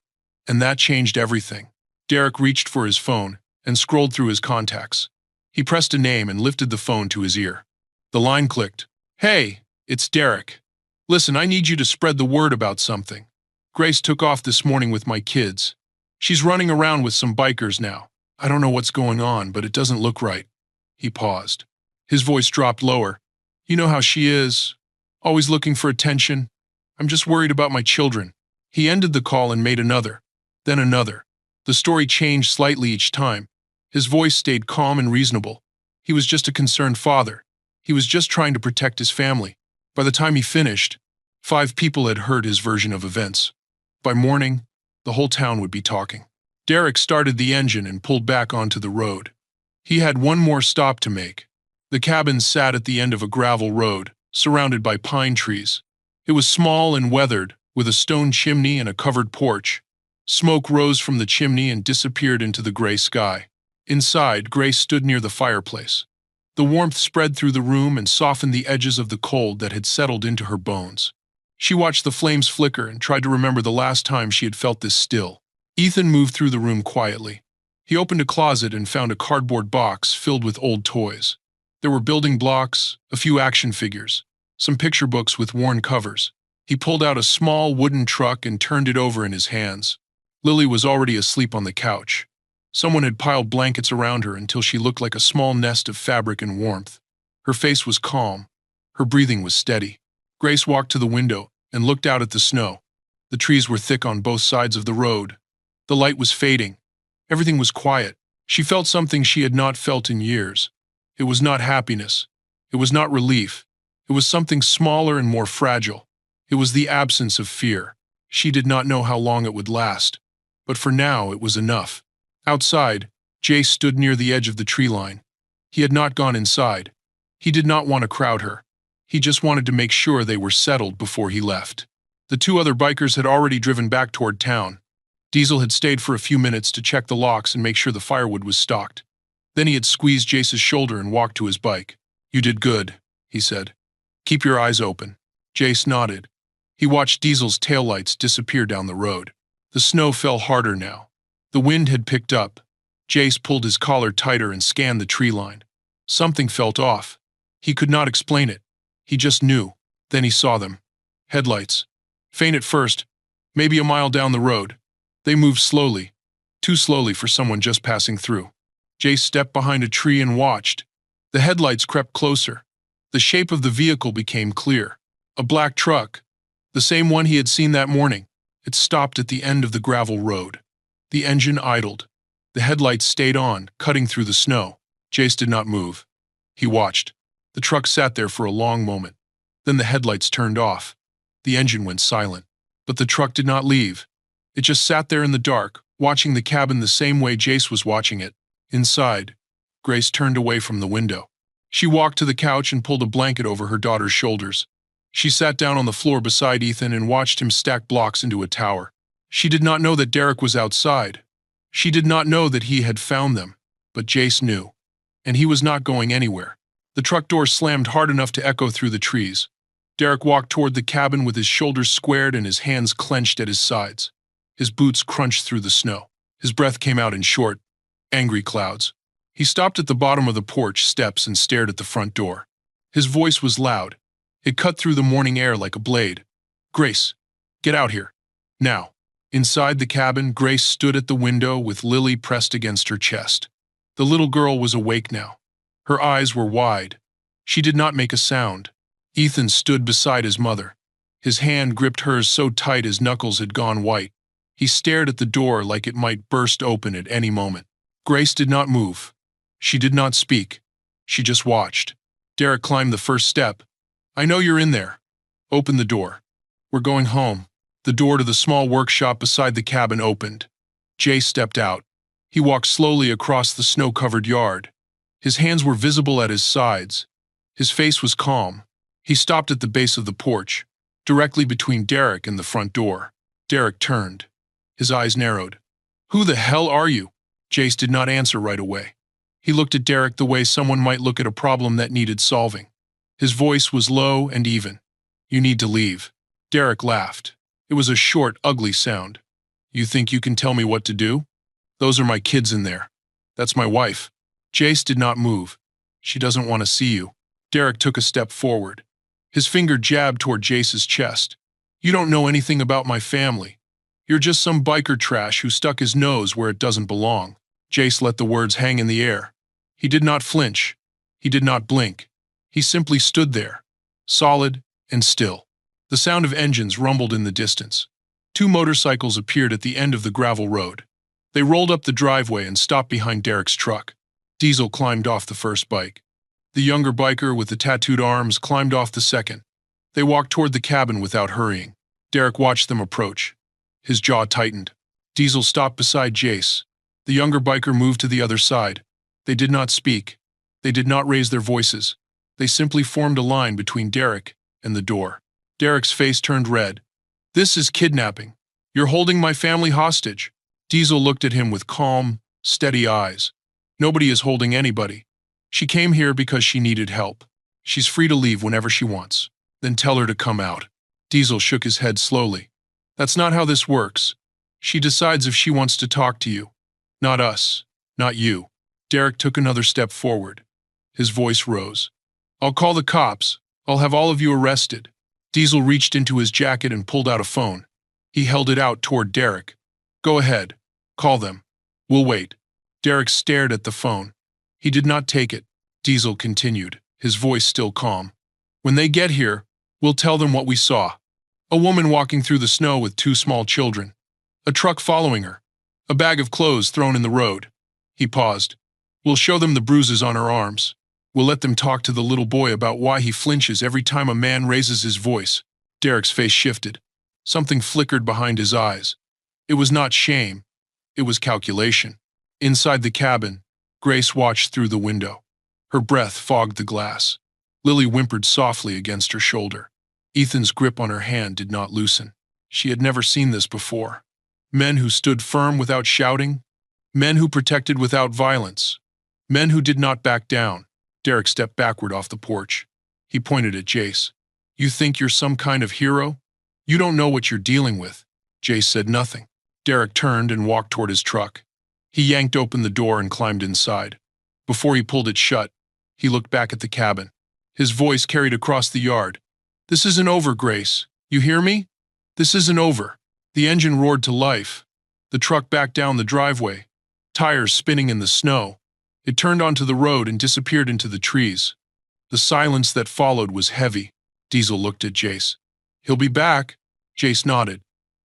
And that changed everything. Derek reached for his phone and scrolled through his contacts. He pressed a name and lifted the phone to his ear. The line clicked. "Hey, it's Derek. Listen, I need you to spread the word about something. Grace took off this morning with my kids. She's running around with some bikers now. I don't know what's going on, but it doesn't look right." He paused. His voice dropped lower. "You know how she is. Always looking for attention. I'm just worried about my children." He ended the call and made another. Then another. The story changed slightly each time. His voice stayed calm and reasonable. He was just a concerned father. He was just trying to protect his family. By the time he finished, 5 people had heard his version of events. By morning, the whole town would be talking. Derek started the engine and pulled back onto the road. He had one more stop to make. The cabin sat at the end of a gravel road, surrounded by pine trees. It was small and weathered, with a stone chimney and a covered porch. Smoke rose from the chimney and disappeared into the gray sky. Inside, Grace stood near the fireplace. The warmth spread through the room and softened the edges of the cold that had settled into her bones. She watched the flames flicker and tried to remember the last time she had felt this still. Ethan moved through the room quietly. He opened a closet and found a cardboard box filled with old toys. There were building blocks, a few action figures, some picture books with worn covers. He pulled out a small wooden truck and turned it over in his hands. Lily was already asleep on the couch. Someone had piled blankets around her until she looked like a small nest of fabric and warmth. Her face was calm. Her breathing was steady. Grace walked to the window and looked out at the snow. The trees were thick on both sides of the road. The light was fading. Everything was quiet. She felt something she had not felt in years. It was not happiness. It was not relief. It was something smaller and more fragile. It was the absence of fear. She did not know how long it would last. But for now, it was enough. Outside, Jace stood near the edge of the tree line. He had not gone inside. He did not want to crowd her. He just wanted to make sure they were settled before he left. The two other bikers had already driven back toward town. Diesel had stayed for a few minutes to check the locks and make sure the firewood was stocked. Then he had squeezed Jace's shoulder and walked to his bike. "You did good," he said. "Keep your eyes open." Jace nodded. He watched Diesel's taillights disappear down the road. The snow fell harder now. The wind had picked up. Jace pulled his collar tighter and scanned the tree line. Something felt off. He could not explain it. He just knew. Then he saw them. Headlights. Faint at first, maybe a mile down the road. They moved slowly, too slowly for someone just passing through. Jace stepped behind a tree and watched. The headlights crept closer. The shape of the vehicle became clear. A black truck, the same one he had seen that morning. It stopped at the end of the gravel road. The engine idled. The headlights stayed on, cutting through the snow. Jace did not move. He watched. The truck sat there for a long moment. Then the headlights turned off. The engine went silent. But the truck did not leave. It just sat there in the dark, watching the cabin the same way Jace was watching it. Inside, Grace turned away from the window. She walked to the couch and pulled a blanket over her daughter's shoulders. She sat down on the floor beside Ethan and watched him stack blocks into a tower. She did not know that Derek was outside. She did not know that he had found them. But Jace knew. And he was not going anywhere. The truck door slammed hard enough to echo through the trees. Derek walked toward the cabin with his shoulders squared and his hands clenched at his sides. His boots crunched through the snow. His breath came out in short, angry clouds. He stopped at the bottom of the porch steps and stared at the front door. His voice was loud. It cut through the morning air like a blade. "Grace, get out here. Now." Inside the cabin, Grace stood at the window with Lily pressed against her chest. The little girl was awake now. Her eyes were wide. She did not make a sound. Ethan stood beside his mother. His hand gripped hers so tight his knuckles had gone white. He stared at the door like it might burst open at any moment. Grace did not move. She did not speak. She just watched. Derek climbed the first step. "I know you're in there. Open the door. We're going home." The door to the small workshop beside the cabin opened. Jace stepped out. He walked slowly across the snow-covered yard. His hands were visible at his sides. His face was calm. He stopped at the base of the porch, directly between Derek and the front door. Derek turned. His eyes narrowed. "Who the hell are you?" Jace did not answer right away. He looked at Derek the way someone might look at a problem that needed solving. His voice was low and even. "You need to leave." Derek laughed. It was a short, ugly sound. "You think you can tell me what to do? Those are my kids in there. That's my wife." Jace did not move. "She doesn't want to see you." Derek took a step forward. His finger jabbed toward Jace's chest. "You don't know anything about my family. You're just some biker trash who stuck his nose where it doesn't belong." Jace let the words hang in the air. He did not flinch. He did not blink. He simply stood there, solid and still. The sound of engines rumbled in the distance. Two motorcycles appeared at the end of the gravel road. They rolled up the driveway and stopped behind Derek's truck. Diesel climbed off the first bike. The younger biker with the tattooed arms climbed off the second. They walked toward the cabin without hurrying. Derek watched them approach. His jaw tightened. Diesel stopped beside Jace. The younger biker moved to the other side. They did not speak. They did not raise their voices. They simply formed a line between Derek and the door. Derek's face turned red. "This is kidnapping. You're holding my family hostage." Diesel looked at him with calm, steady eyes. "Nobody is holding anybody. She came here because she needed help. She's free to leave whenever she wants. Then tell her to come out." Diesel shook his head slowly. "That's not how this works. She decides if she wants to talk to you. Not us. Not you." Derek took another step forward. His voice rose. "I'll call the cops. I'll have all of you arrested." Diesel reached into his jacket and pulled out a phone. He held it out toward Derek. "Go ahead. Call them. We'll wait." Derek stared at the phone. He did not take it. Diesel continued, his voice still calm. "When they get here, we'll tell them what we saw. A woman walking through the snow with two small children. A truck following her. A bag of clothes thrown in the road." He paused. "We'll show them the bruises on her arms. We'll let them talk to the little boy about why he flinches every time a man raises his voice." Derek's face shifted. Something flickered behind his eyes. It was not shame. It was calculation. Inside the cabin, Grace watched through the window. Her breath fogged the glass. Lily whimpered softly against her shoulder. Ethan's grip on her hand did not loosen. She had never seen this before. Men who stood firm without shouting. Men who protected without violence. Men who did not back down. Derek stepped backward off the porch. He pointed at Jace. "You think you're some kind of hero? You don't know what you're dealing with." Jace said nothing. Derek turned and walked toward his truck. He yanked open the door and climbed inside. Before he pulled it shut, he looked back at the cabin. His voice carried across the yard. "This isn't over, Grace. You hear me? This isn't over." The engine roared to life. The truck backed down the driveway, tires spinning in the snow. It turned onto the road and disappeared into the trees. The silence that followed was heavy. Diesel looked at Jace. "He'll be back." Jace nodded.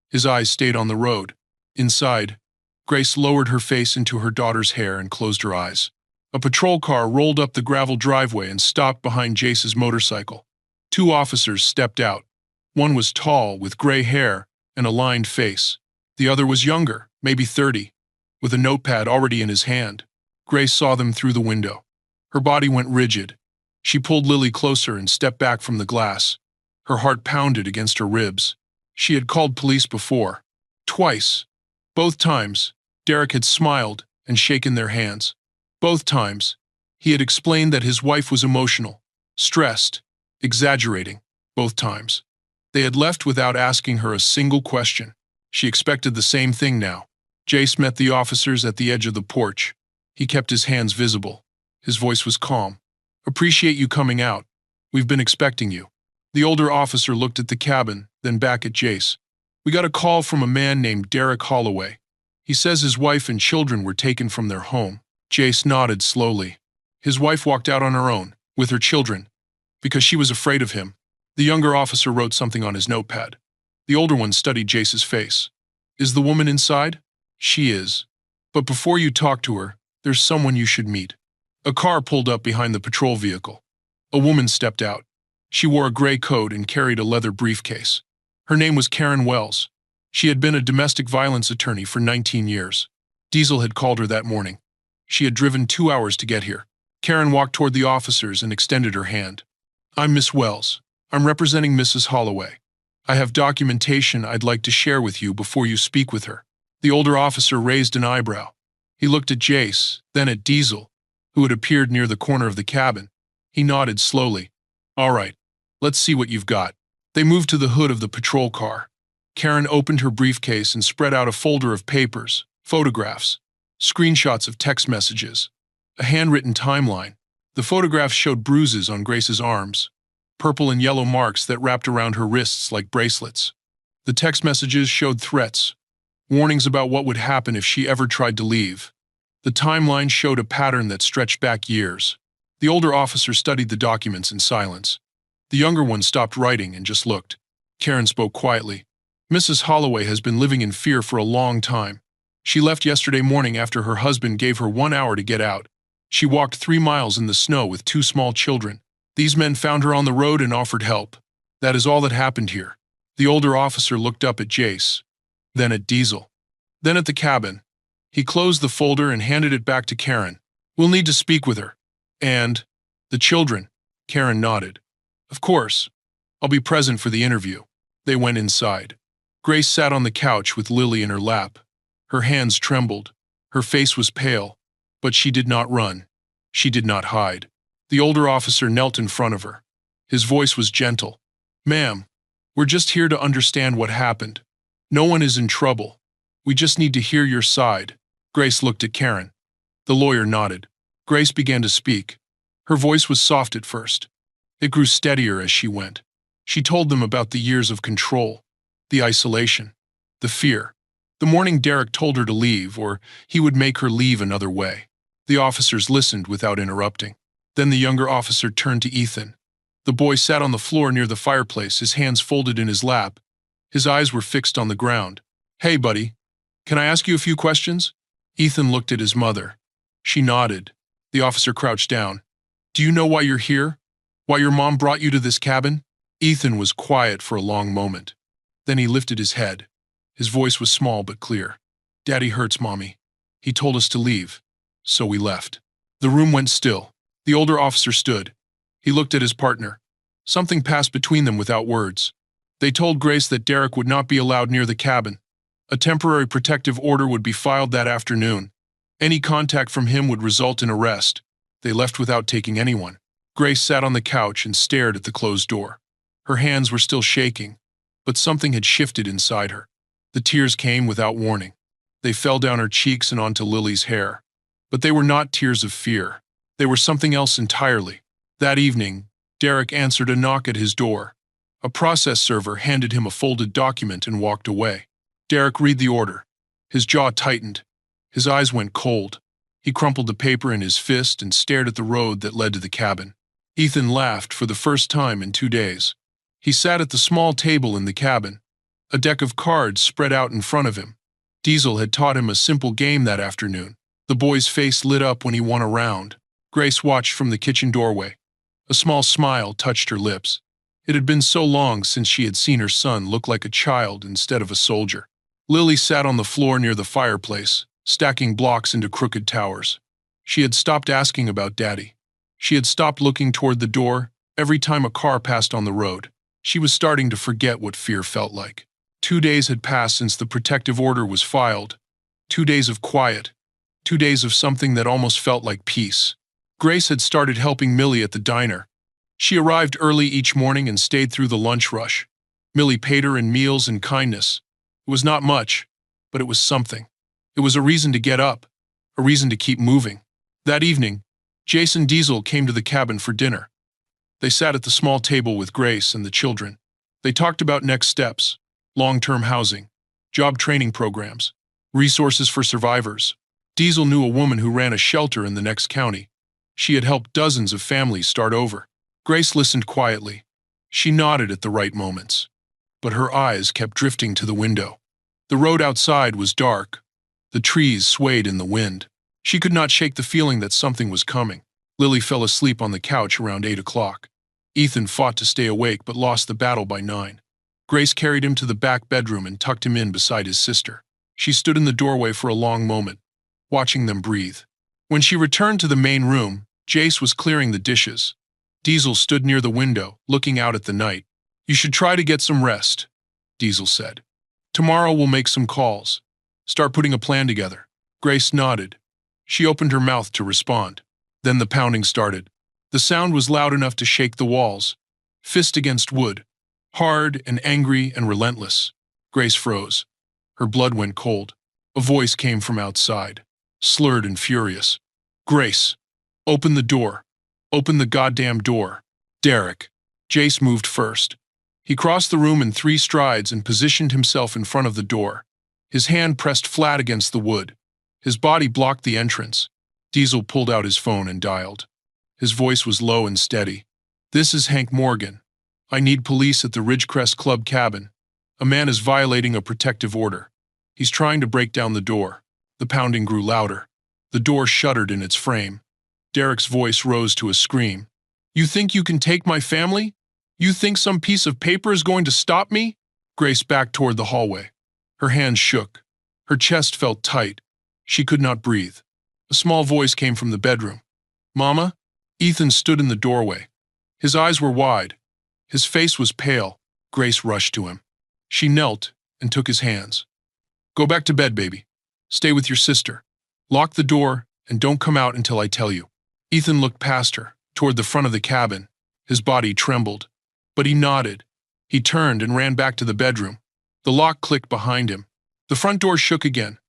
His eyes stayed on the road. Inside, Grace lowered her face into her daughter's hair and closed her eyes. A patrol car rolled up the gravel driveway and stopped behind Jace's motorcycle. Two officers stepped out. One was tall, with gray hair and a lined face. The other was younger, maybe 30, with a notepad already in his hand. Grace saw them through the window. Her body went rigid. She pulled Lily closer and stepped back from the glass. Her heart pounded against her ribs. She had called police before. Twice. Both times, Derek had smiled and shaken their hands. Both times, he had explained that his wife was emotional, stressed, exaggerating. Both times. They had left without asking her a single question. She expected the same thing now. Jace met the officers at the edge of the porch. He kept his hands visible. His voice was calm. "Appreciate you coming out. We've been expecting you." The older officer looked at the cabin, then back at Jace. "We got a call from a man named Derek Holloway. He says his wife and children were taken from their home." Jace nodded slowly. "His wife walked out on her own, with her children, because she was afraid of him." The younger officer wrote something on his notepad. The older one studied Jace's face. "Is the woman inside?" "She is. But before you talk to her, there's someone you should meet." A car pulled up behind the patrol vehicle. A woman stepped out. She wore a gray coat and carried a leather briefcase. Her name was Karen Wells. She had been a domestic violence attorney for 19 years. Diesel had called her that morning. She had driven 2 hours to get here. Karen walked toward the officers and extended her hand. "I'm Miss Wells. I'm representing Mrs. Holloway. I have documentation I'd like to share with you before you speak with her." The older officer raised an eyebrow. He looked at Jace, then at Diesel, who had appeared near the corner of the cabin. He nodded slowly. "All right, let's see what you've got." They moved to the hood of the patrol car. Karen opened her briefcase and spread out a folder of papers, photographs, screenshots of text messages, a handwritten timeline. The photographs showed bruises on Grace's arms, purple and yellow marks that wrapped around her wrists like bracelets. The text messages showed threats, warnings about what would happen if she ever tried to leave. The timeline showed a pattern that stretched back years. The older officer studied the documents in silence. The younger one stopped writing and just looked. Karen spoke quietly. "Mrs. Holloway has been living in fear for a long time. She left yesterday morning after her husband gave her 1 hour to get out. She walked 3 miles in the snow with 2 small children. These men found her on the road and offered help. That is all that happened here." The older officer looked up at Jace, then at Diesel, then at the cabin. He closed the folder and handed it back to Karen. "We'll need to speak with her." "And the children?" Karen nodded. "Of course. I'll be present for the interview." They went inside. Grace sat on the couch with Lily in her lap. Her hands trembled. Her face was pale, but she did not run. She did not hide. The older officer knelt in front of her. His voice was gentle. "Ma'am, we're just here to understand what happened. No one is in trouble. We just need to hear your side." Grace looked at Karen. The lawyer nodded. Grace began to speak. Her voice was soft at first. It grew steadier as she went. She told them about the years of control, the isolation, the fear. The morning Derek told her to leave, or he would make her leave another way. The officers listened without interrupting. Then the younger officer turned to Ethan. The boy sat on the floor near the fireplace, his hands folded in his lap. His eyes were fixed on the ground. "Hey, buddy, can I ask you a few questions?" Ethan looked at his mother. She nodded. The officer crouched down. "Do you know why you're here? Why your mom brought you to this cabin?" Ethan was quiet for a long moment. Then he lifted his head. His voice was small but clear. "Daddy hurts Mommy. He told us to leave." So we left. The room went still. The older officer stood. He looked at his partner. Something passed between them without words. They told Grace that Derek would not be allowed near the cabin. A temporary protective order would be filed that afternoon. Any contact from him would result in arrest. They left without taking anyone. Grace sat on the couch and stared at the closed door. Her hands were still shaking, but something had shifted inside her. The tears came without warning. They fell down her cheeks and onto Lily's hair. But they were not tears of fear. They were something else entirely. That evening, Derek answered a knock at his door. A process server handed him a folded document and walked away. Derek read the order. His jaw tightened. His eyes went cold. He crumpled the paper in his fist and stared at the road that led to the cabin. Ethan laughed for the first time in 2 days. He sat at the small table in the cabin. A deck of cards spread out in front of him. Diesel had taught him a simple game that afternoon. The boy's face lit up when he won a round. Grace watched from the kitchen doorway. A small smile touched her lips. It had been so long since she had seen her son look like a child instead of a soldier. Lily sat on the floor near the fireplace, stacking blocks into crooked towers. She had stopped asking about Daddy. She had stopped looking toward the door every time a car passed on the road. She was starting to forget what fear felt like. 2 days had passed since the protective order was filed. 2 days of quiet. 2 days of something that almost felt like peace. Grace had started helping Millie at the diner. She arrived early each morning and stayed through the lunch rush. Millie paid her in meals and kindness. It was not much, but it was something. It was a reason to get up, a reason to keep moving. That evening, Jason Diesel came to the cabin for dinner. They sat at the small table with Grace and the children. They talked about next steps, long-term housing, job training programs, resources for survivors. Diesel knew a woman who ran a shelter in the next county. She had helped dozens of families start over. Grace listened quietly. She nodded at the right moments. But her eyes kept drifting to the window. The road outside was dark. The trees swayed in the wind. She could not shake the feeling that something was coming. Lily fell asleep on the couch around 8 o'clock. Ethan fought to stay awake but lost the battle by 9. Grace carried him to the back bedroom and tucked him in beside his sister. She stood in the doorway for a long moment, watching them breathe. When she returned to the main room, Jace was clearing the dishes. Diesel stood near the window, looking out at the night. "You should try to get some rest," Diesel said. "Tomorrow we'll make some calls. Start putting a plan together." Grace nodded. She opened her mouth to respond. Then the pounding started. The sound was loud enough to shake the walls. Fist against wood. Hard and angry and relentless. Grace froze. Her blood went cold. A voice came from outside, slurred and furious. "Grace, open the door. Open the goddamn door." "Derek." Jace moved first. He crossed the room in 3 strides and positioned himself in front of the door. His hand pressed flat against the wood. His body blocked the entrance. Diesel pulled out his phone and dialed. His voice was low and steady. "This is Hank Morgan. I need police at the Ridgecrest Club cabin. A man is violating a protective order. He's trying to break down the door." The pounding grew louder. The door shuddered in its frame. Derek's voice rose to a scream. "You think you can take my family? You think some piece of paper is going to stop me?" Grace backed toward the hallway. Her hands shook. Her chest felt tight. She could not breathe. A small voice came from the bedroom. "Mama?" Ethan stood in the doorway. His eyes were wide. His face was pale. Grace rushed to him. She knelt and took his hands. "Go back to bed, baby. Stay with your sister. Lock the door and don't come out until I tell you." Ethan looked past her, toward the front of the cabin. His body trembled. But he nodded. He turned and ran back to the bedroom. The lock clicked behind him. The front door shook again.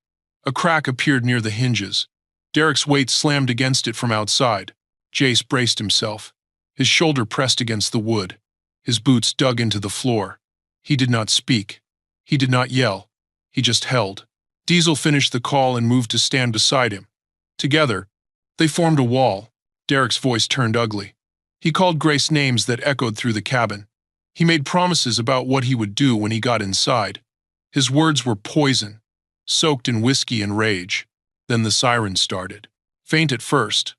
A crack appeared near the hinges. Derek's weight slammed against it from outside. Jace braced himself. His shoulder pressed against the wood. His boots dug into the floor. He did not speak. He did not yell. He just held. Diesel finished the call and moved to stand beside him. Together, they formed a wall. Derek's voice turned ugly. He called Grace names that echoed through the cabin. He made promises about what he would do when he got inside. His words were poison, soaked in whiskey and rage. Then the sirens started. Faint at first.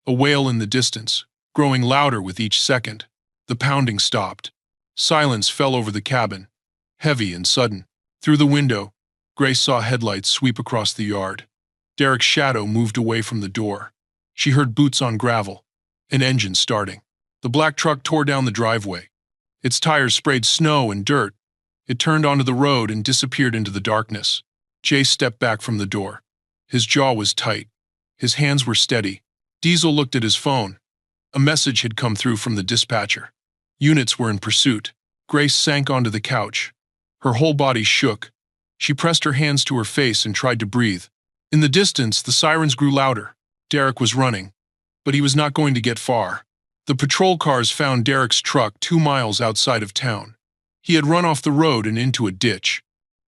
A wail in the distance, growing louder with each second. The pounding stopped. Silence fell over the cabin, heavy and sudden. Through the window, Grace saw headlights sweep across the yard. Derek's shadow moved away from the door. She heard boots on gravel, an engine starting. The black truck tore down the driveway. Its tires sprayed snow and dirt. It turned onto the road and disappeared into the darkness. Jay stepped back from the door. His jaw was tight. His hands were steady. Diesel looked at his phone. A message had come through from the dispatcher. Units were in pursuit. Grace sank onto the couch. Her whole body shook. She pressed her hands to her face and tried to breathe. In the distance, the sirens grew louder. Derek was running, but he was not going to get far. The patrol cars found Derek's truck 2 miles outside of town. He had run off the road and into a ditch.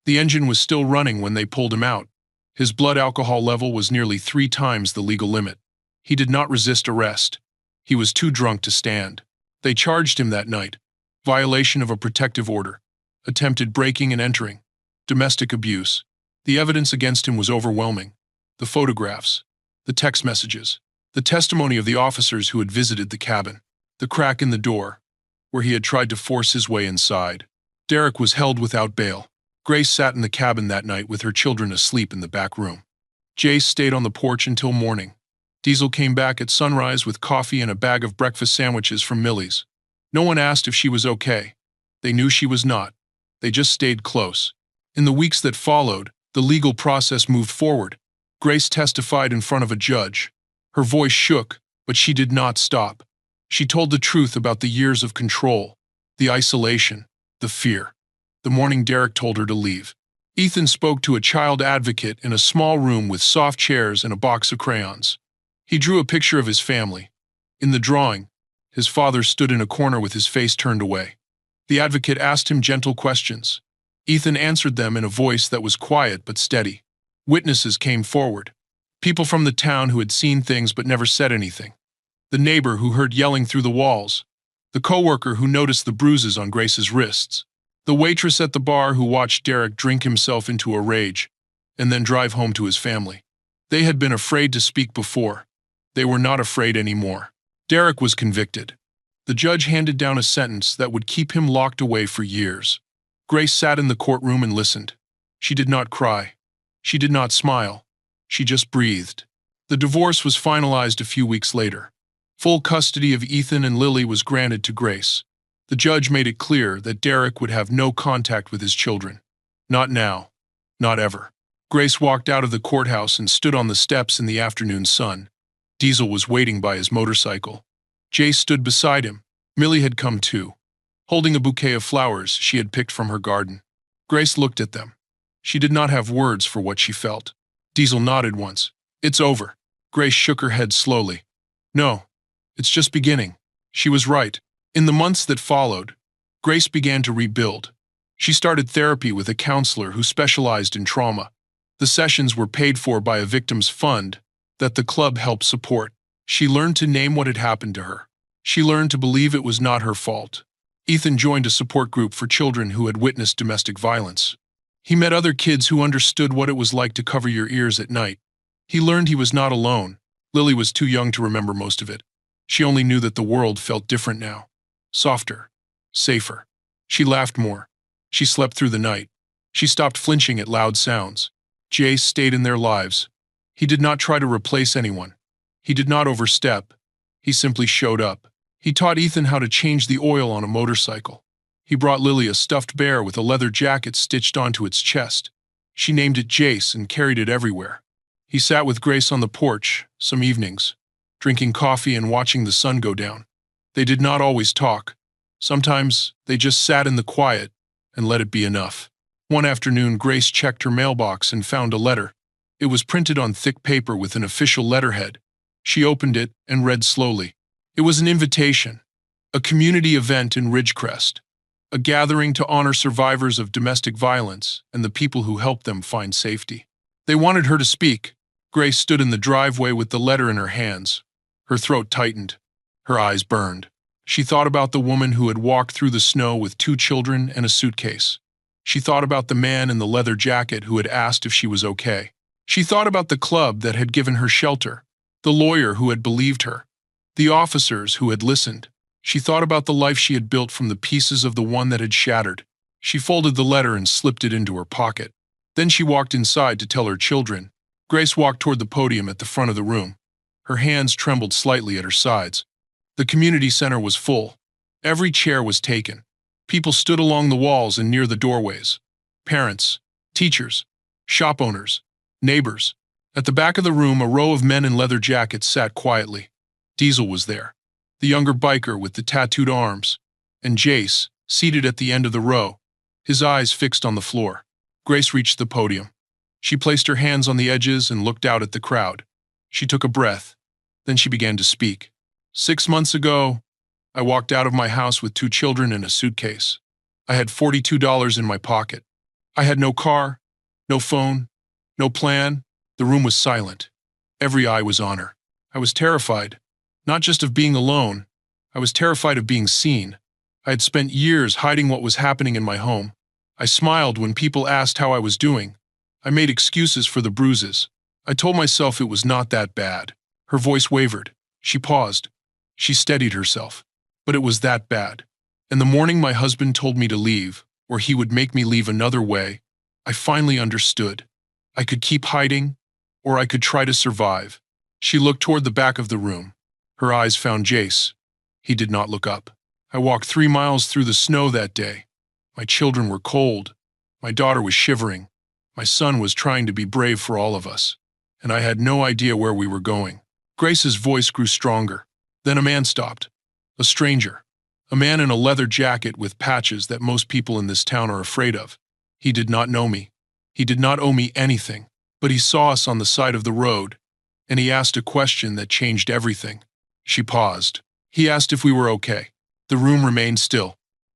The engine was still running when they pulled him out. His blood alcohol level was nearly 3 times the legal limit. He did not resist arrest. He was too drunk to stand. They charged him that night. Violation of a protective order. Attempted breaking and entering. Domestic abuse. The evidence against him was overwhelming. The photographs. The text messages. The testimony of the officers who had visited the cabin. The crack in the door, where he had tried to force his way inside. Derek was held without bail. Grace sat in the cabin that night with her children asleep in the back room. Jace stayed on the porch until morning. Diesel came back at sunrise with coffee and a bag of breakfast sandwiches from Millie's. No one asked if she was okay. They knew she was not. They just stayed close. In the weeks that followed, the legal process moved forward. Grace testified in front of a judge. Her voice shook, but she did not stop. She told the truth about the years of control, the isolation, the fear. The morning Derek told her to leave. Ethan spoke to a child advocate in a small room with soft chairs and a box of crayons. He drew a picture of his family. In the drawing, his father stood in a corner with his face turned away. The advocate asked him gentle questions. Ethan answered them in a voice that was quiet but steady. Witnesses came forward. People from the town who had seen things but never said anything. The neighbor who heard yelling through the walls. The coworker who noticed the bruises on Grace's wrists. The waitress at the bar who watched Derek drink himself into a rage and then drive home to his family. They had been afraid to speak before. They were not afraid anymore. Derek was convicted. The judge handed down a sentence that would keep him locked away for years. Grace sat in the courtroom and listened. She did not cry. She did not smile. She just breathed. The divorce was finalized a few weeks later. Full custody of Ethan and Lily was granted to Grace. The judge made it clear that Derek would have no contact with his children. Not now. Not ever. Grace walked out of the courthouse and stood on the steps in the afternoon sun. Diesel was waiting by his motorcycle. Jay stood beside him. Millie had come too, holding a bouquet of flowers she had picked from her garden. Grace looked at them. She did not have words for what she felt. Diesel nodded once. "It's over." Grace shook her head slowly. "No, it's just beginning." She was right. In the months that followed, Grace began to rebuild. She started therapy with a counselor who specialized in trauma. The sessions were paid for by a victim's fund that the club helped support. She learned to name what had happened to her. She learned to believe it was not her fault. Ethan joined a support group for children who had witnessed domestic violence. He met other kids who understood what it was like to cover your ears at night. He learned he was not alone. Lily was too young to remember most of it. She only knew that the world felt different now. Softer. Safer. She laughed more. She slept through the night. She stopped flinching at loud sounds. Jay stayed in their lives. He did not try to replace anyone. He did not overstep. He simply showed up. He taught Ethan how to change the oil on a motorcycle. He brought Lily a stuffed bear with a leather jacket stitched onto its chest. She named it Jace and carried it everywhere. He sat with Grace on the porch, some evenings, drinking coffee and watching the sun go down. They did not always talk. Sometimes they just sat in the quiet and let it be enough. One afternoon, Grace checked her mailbox and found a letter. It was printed on thick paper with an official letterhead. She opened it and read slowly. It was an invitation, a community event in Ridgecrest, a gathering to honor survivors of domestic violence and the people who helped them find safety. They wanted her to speak. Grace stood in the driveway with the letter in her hands. Her throat tightened. Her eyes burned. She thought about the woman who had walked through the snow with 2 children and a suitcase. She thought about the man in the leather jacket who had asked if she was okay. She thought about the club that had given her shelter, the lawyer who had believed her, the officers who had listened. She thought about the life she had built from the pieces of the one that had shattered. She folded the letter and slipped it into her pocket. Then she walked inside to tell her children. Grace walked toward the podium at the front of the room. Her hands trembled slightly at her sides. The community center was full. Every chair was taken. People stood along the walls and near the doorways. Parents, teachers, shop owners, neighbors. At the back of the room, a row of men in leather jackets sat quietly. Diesel was there, the younger biker with the tattooed arms, and Jace, seated at the end of the row, his eyes fixed on the floor. Grace reached the podium. She placed her hands on the edges and looked out at the crowd. She took a breath. Then she began to speak. 6 months ago, I walked out of my house with 2 children and a suitcase. I had $42 in my pocket. I had no car, no phone, no plan. The room was silent. Every eye was on her. I was terrified, not just of being alone. I was terrified of being seen. I had spent years hiding what was happening in my home. I smiled when people asked how I was doing. I made excuses for the bruises. I told myself it was not that bad. Her voice wavered. She paused. She steadied herself. But it was that bad. And the morning my husband told me to leave, or he would make me leave another way, I finally understood. I could keep hiding, or I could try to survive. She looked toward the back of the room. Her eyes found Jace. He did not look up. I walked 3 miles through the snow that day. My children were cold. My daughter was shivering. My son was trying to be brave for all of us. And I had no idea where we were going. Grace's voice grew stronger. Then a man stopped. A stranger. A man in a leather jacket with patches that most people in this town are afraid of. He did not know me. He did not owe me anything. But he saw us on the side of the road, and he asked a question that changed everything. She paused. He asked if we were okay. The room remained still.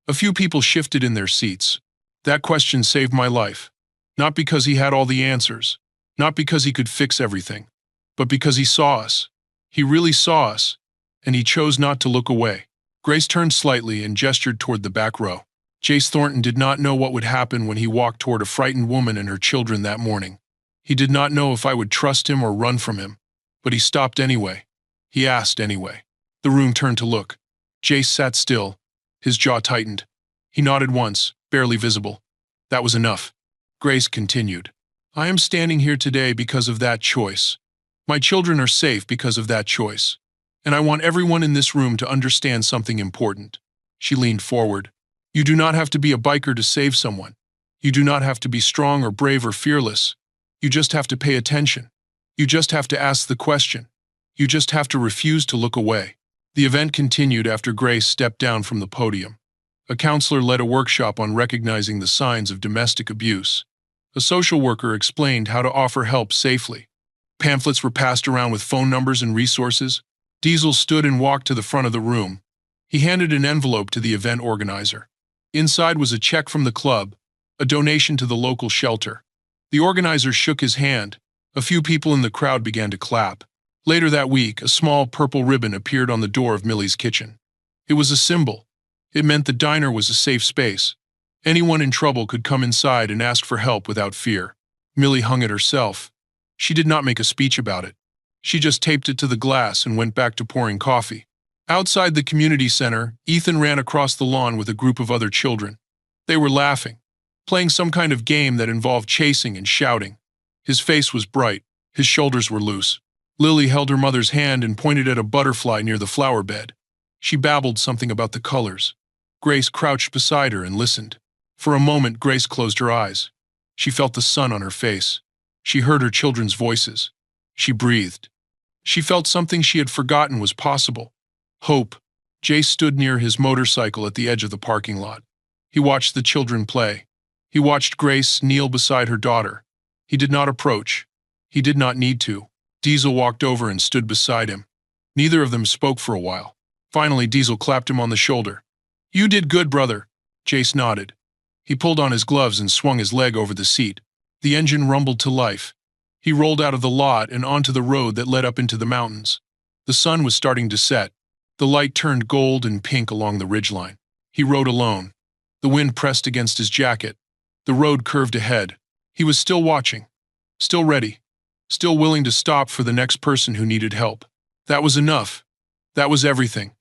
A few people shifted in their seats. That question saved my life. Not because he had all the answers, not because he could fix everything, but because he saw us. He really saw us, and he chose not to look away. Grace turned slightly and gestured toward the back row. Jace Thornton did not know what would happen when he walked toward a frightened woman and her children that morning. He did not know if I would trust him or run from him, but he stopped anyway. He asked anyway. The room turned to look. Jace sat still, his jaw tightened. He nodded once, barely visible. That was enough. Grace continued. I am standing here today because of that choice. My children are safe because of that choice. And I want everyone in this room to understand something important. She leaned forward. You do not have to be a biker to save someone. You do not have to be strong or brave or fearless. You just have to pay attention. You just have to ask the question. You just have to refuse to look away. The event continued after Grace stepped down from the podium. A counselor led a workshop on recognizing the signs of domestic abuse. A social worker explained how to offer help safely. Pamphlets were passed around with phone numbers and resources. Diesel stood and walked to the front of the room. He handed an envelope to the event organizer. Inside was a check from the club, a donation to the local shelter. The organizer shook his hand. A few people in the crowd began to clap. Later that week, a small purple ribbon appeared on the door of Millie's kitchen. It was a symbol. It meant the diner was a safe space. Anyone in trouble could come inside and ask for help without fear. Millie hung it herself. She did not make a speech about it. She just taped it to the glass and went back to pouring coffee. Outside the community center, Ethan ran across the lawn with a group of other children. They were laughing, playing some kind of game that involved chasing and shouting. His face was bright. His shoulders were loose. Lily held her mother's hand and pointed at a butterfly near the flower bed. She babbled something about the colors. Grace crouched beside her and listened. For a moment, Grace closed her eyes. She felt the sun on her face. She heard her children's voices. She breathed. She felt something she had forgotten was possible. Hope. Jace stood near his motorcycle at the edge of the parking lot. He watched the children play. He watched Grace kneel beside her daughter. He did not approach. He did not need to. Diesel walked over and stood beside him. Neither of them spoke for a while. Finally, Diesel clapped him on the shoulder. You did good, brother. Jace nodded. He pulled on his gloves and swung his leg over the seat. The engine rumbled to life. He rolled out of the lot and onto the road that led up into the mountains. The sun was starting to set. The light turned gold and pink along the ridgeline. He rode alone. The wind pressed against his jacket. The road curved ahead. He was still watching. Still ready. Still willing to stop for the next person who needed help. That was enough. That was everything.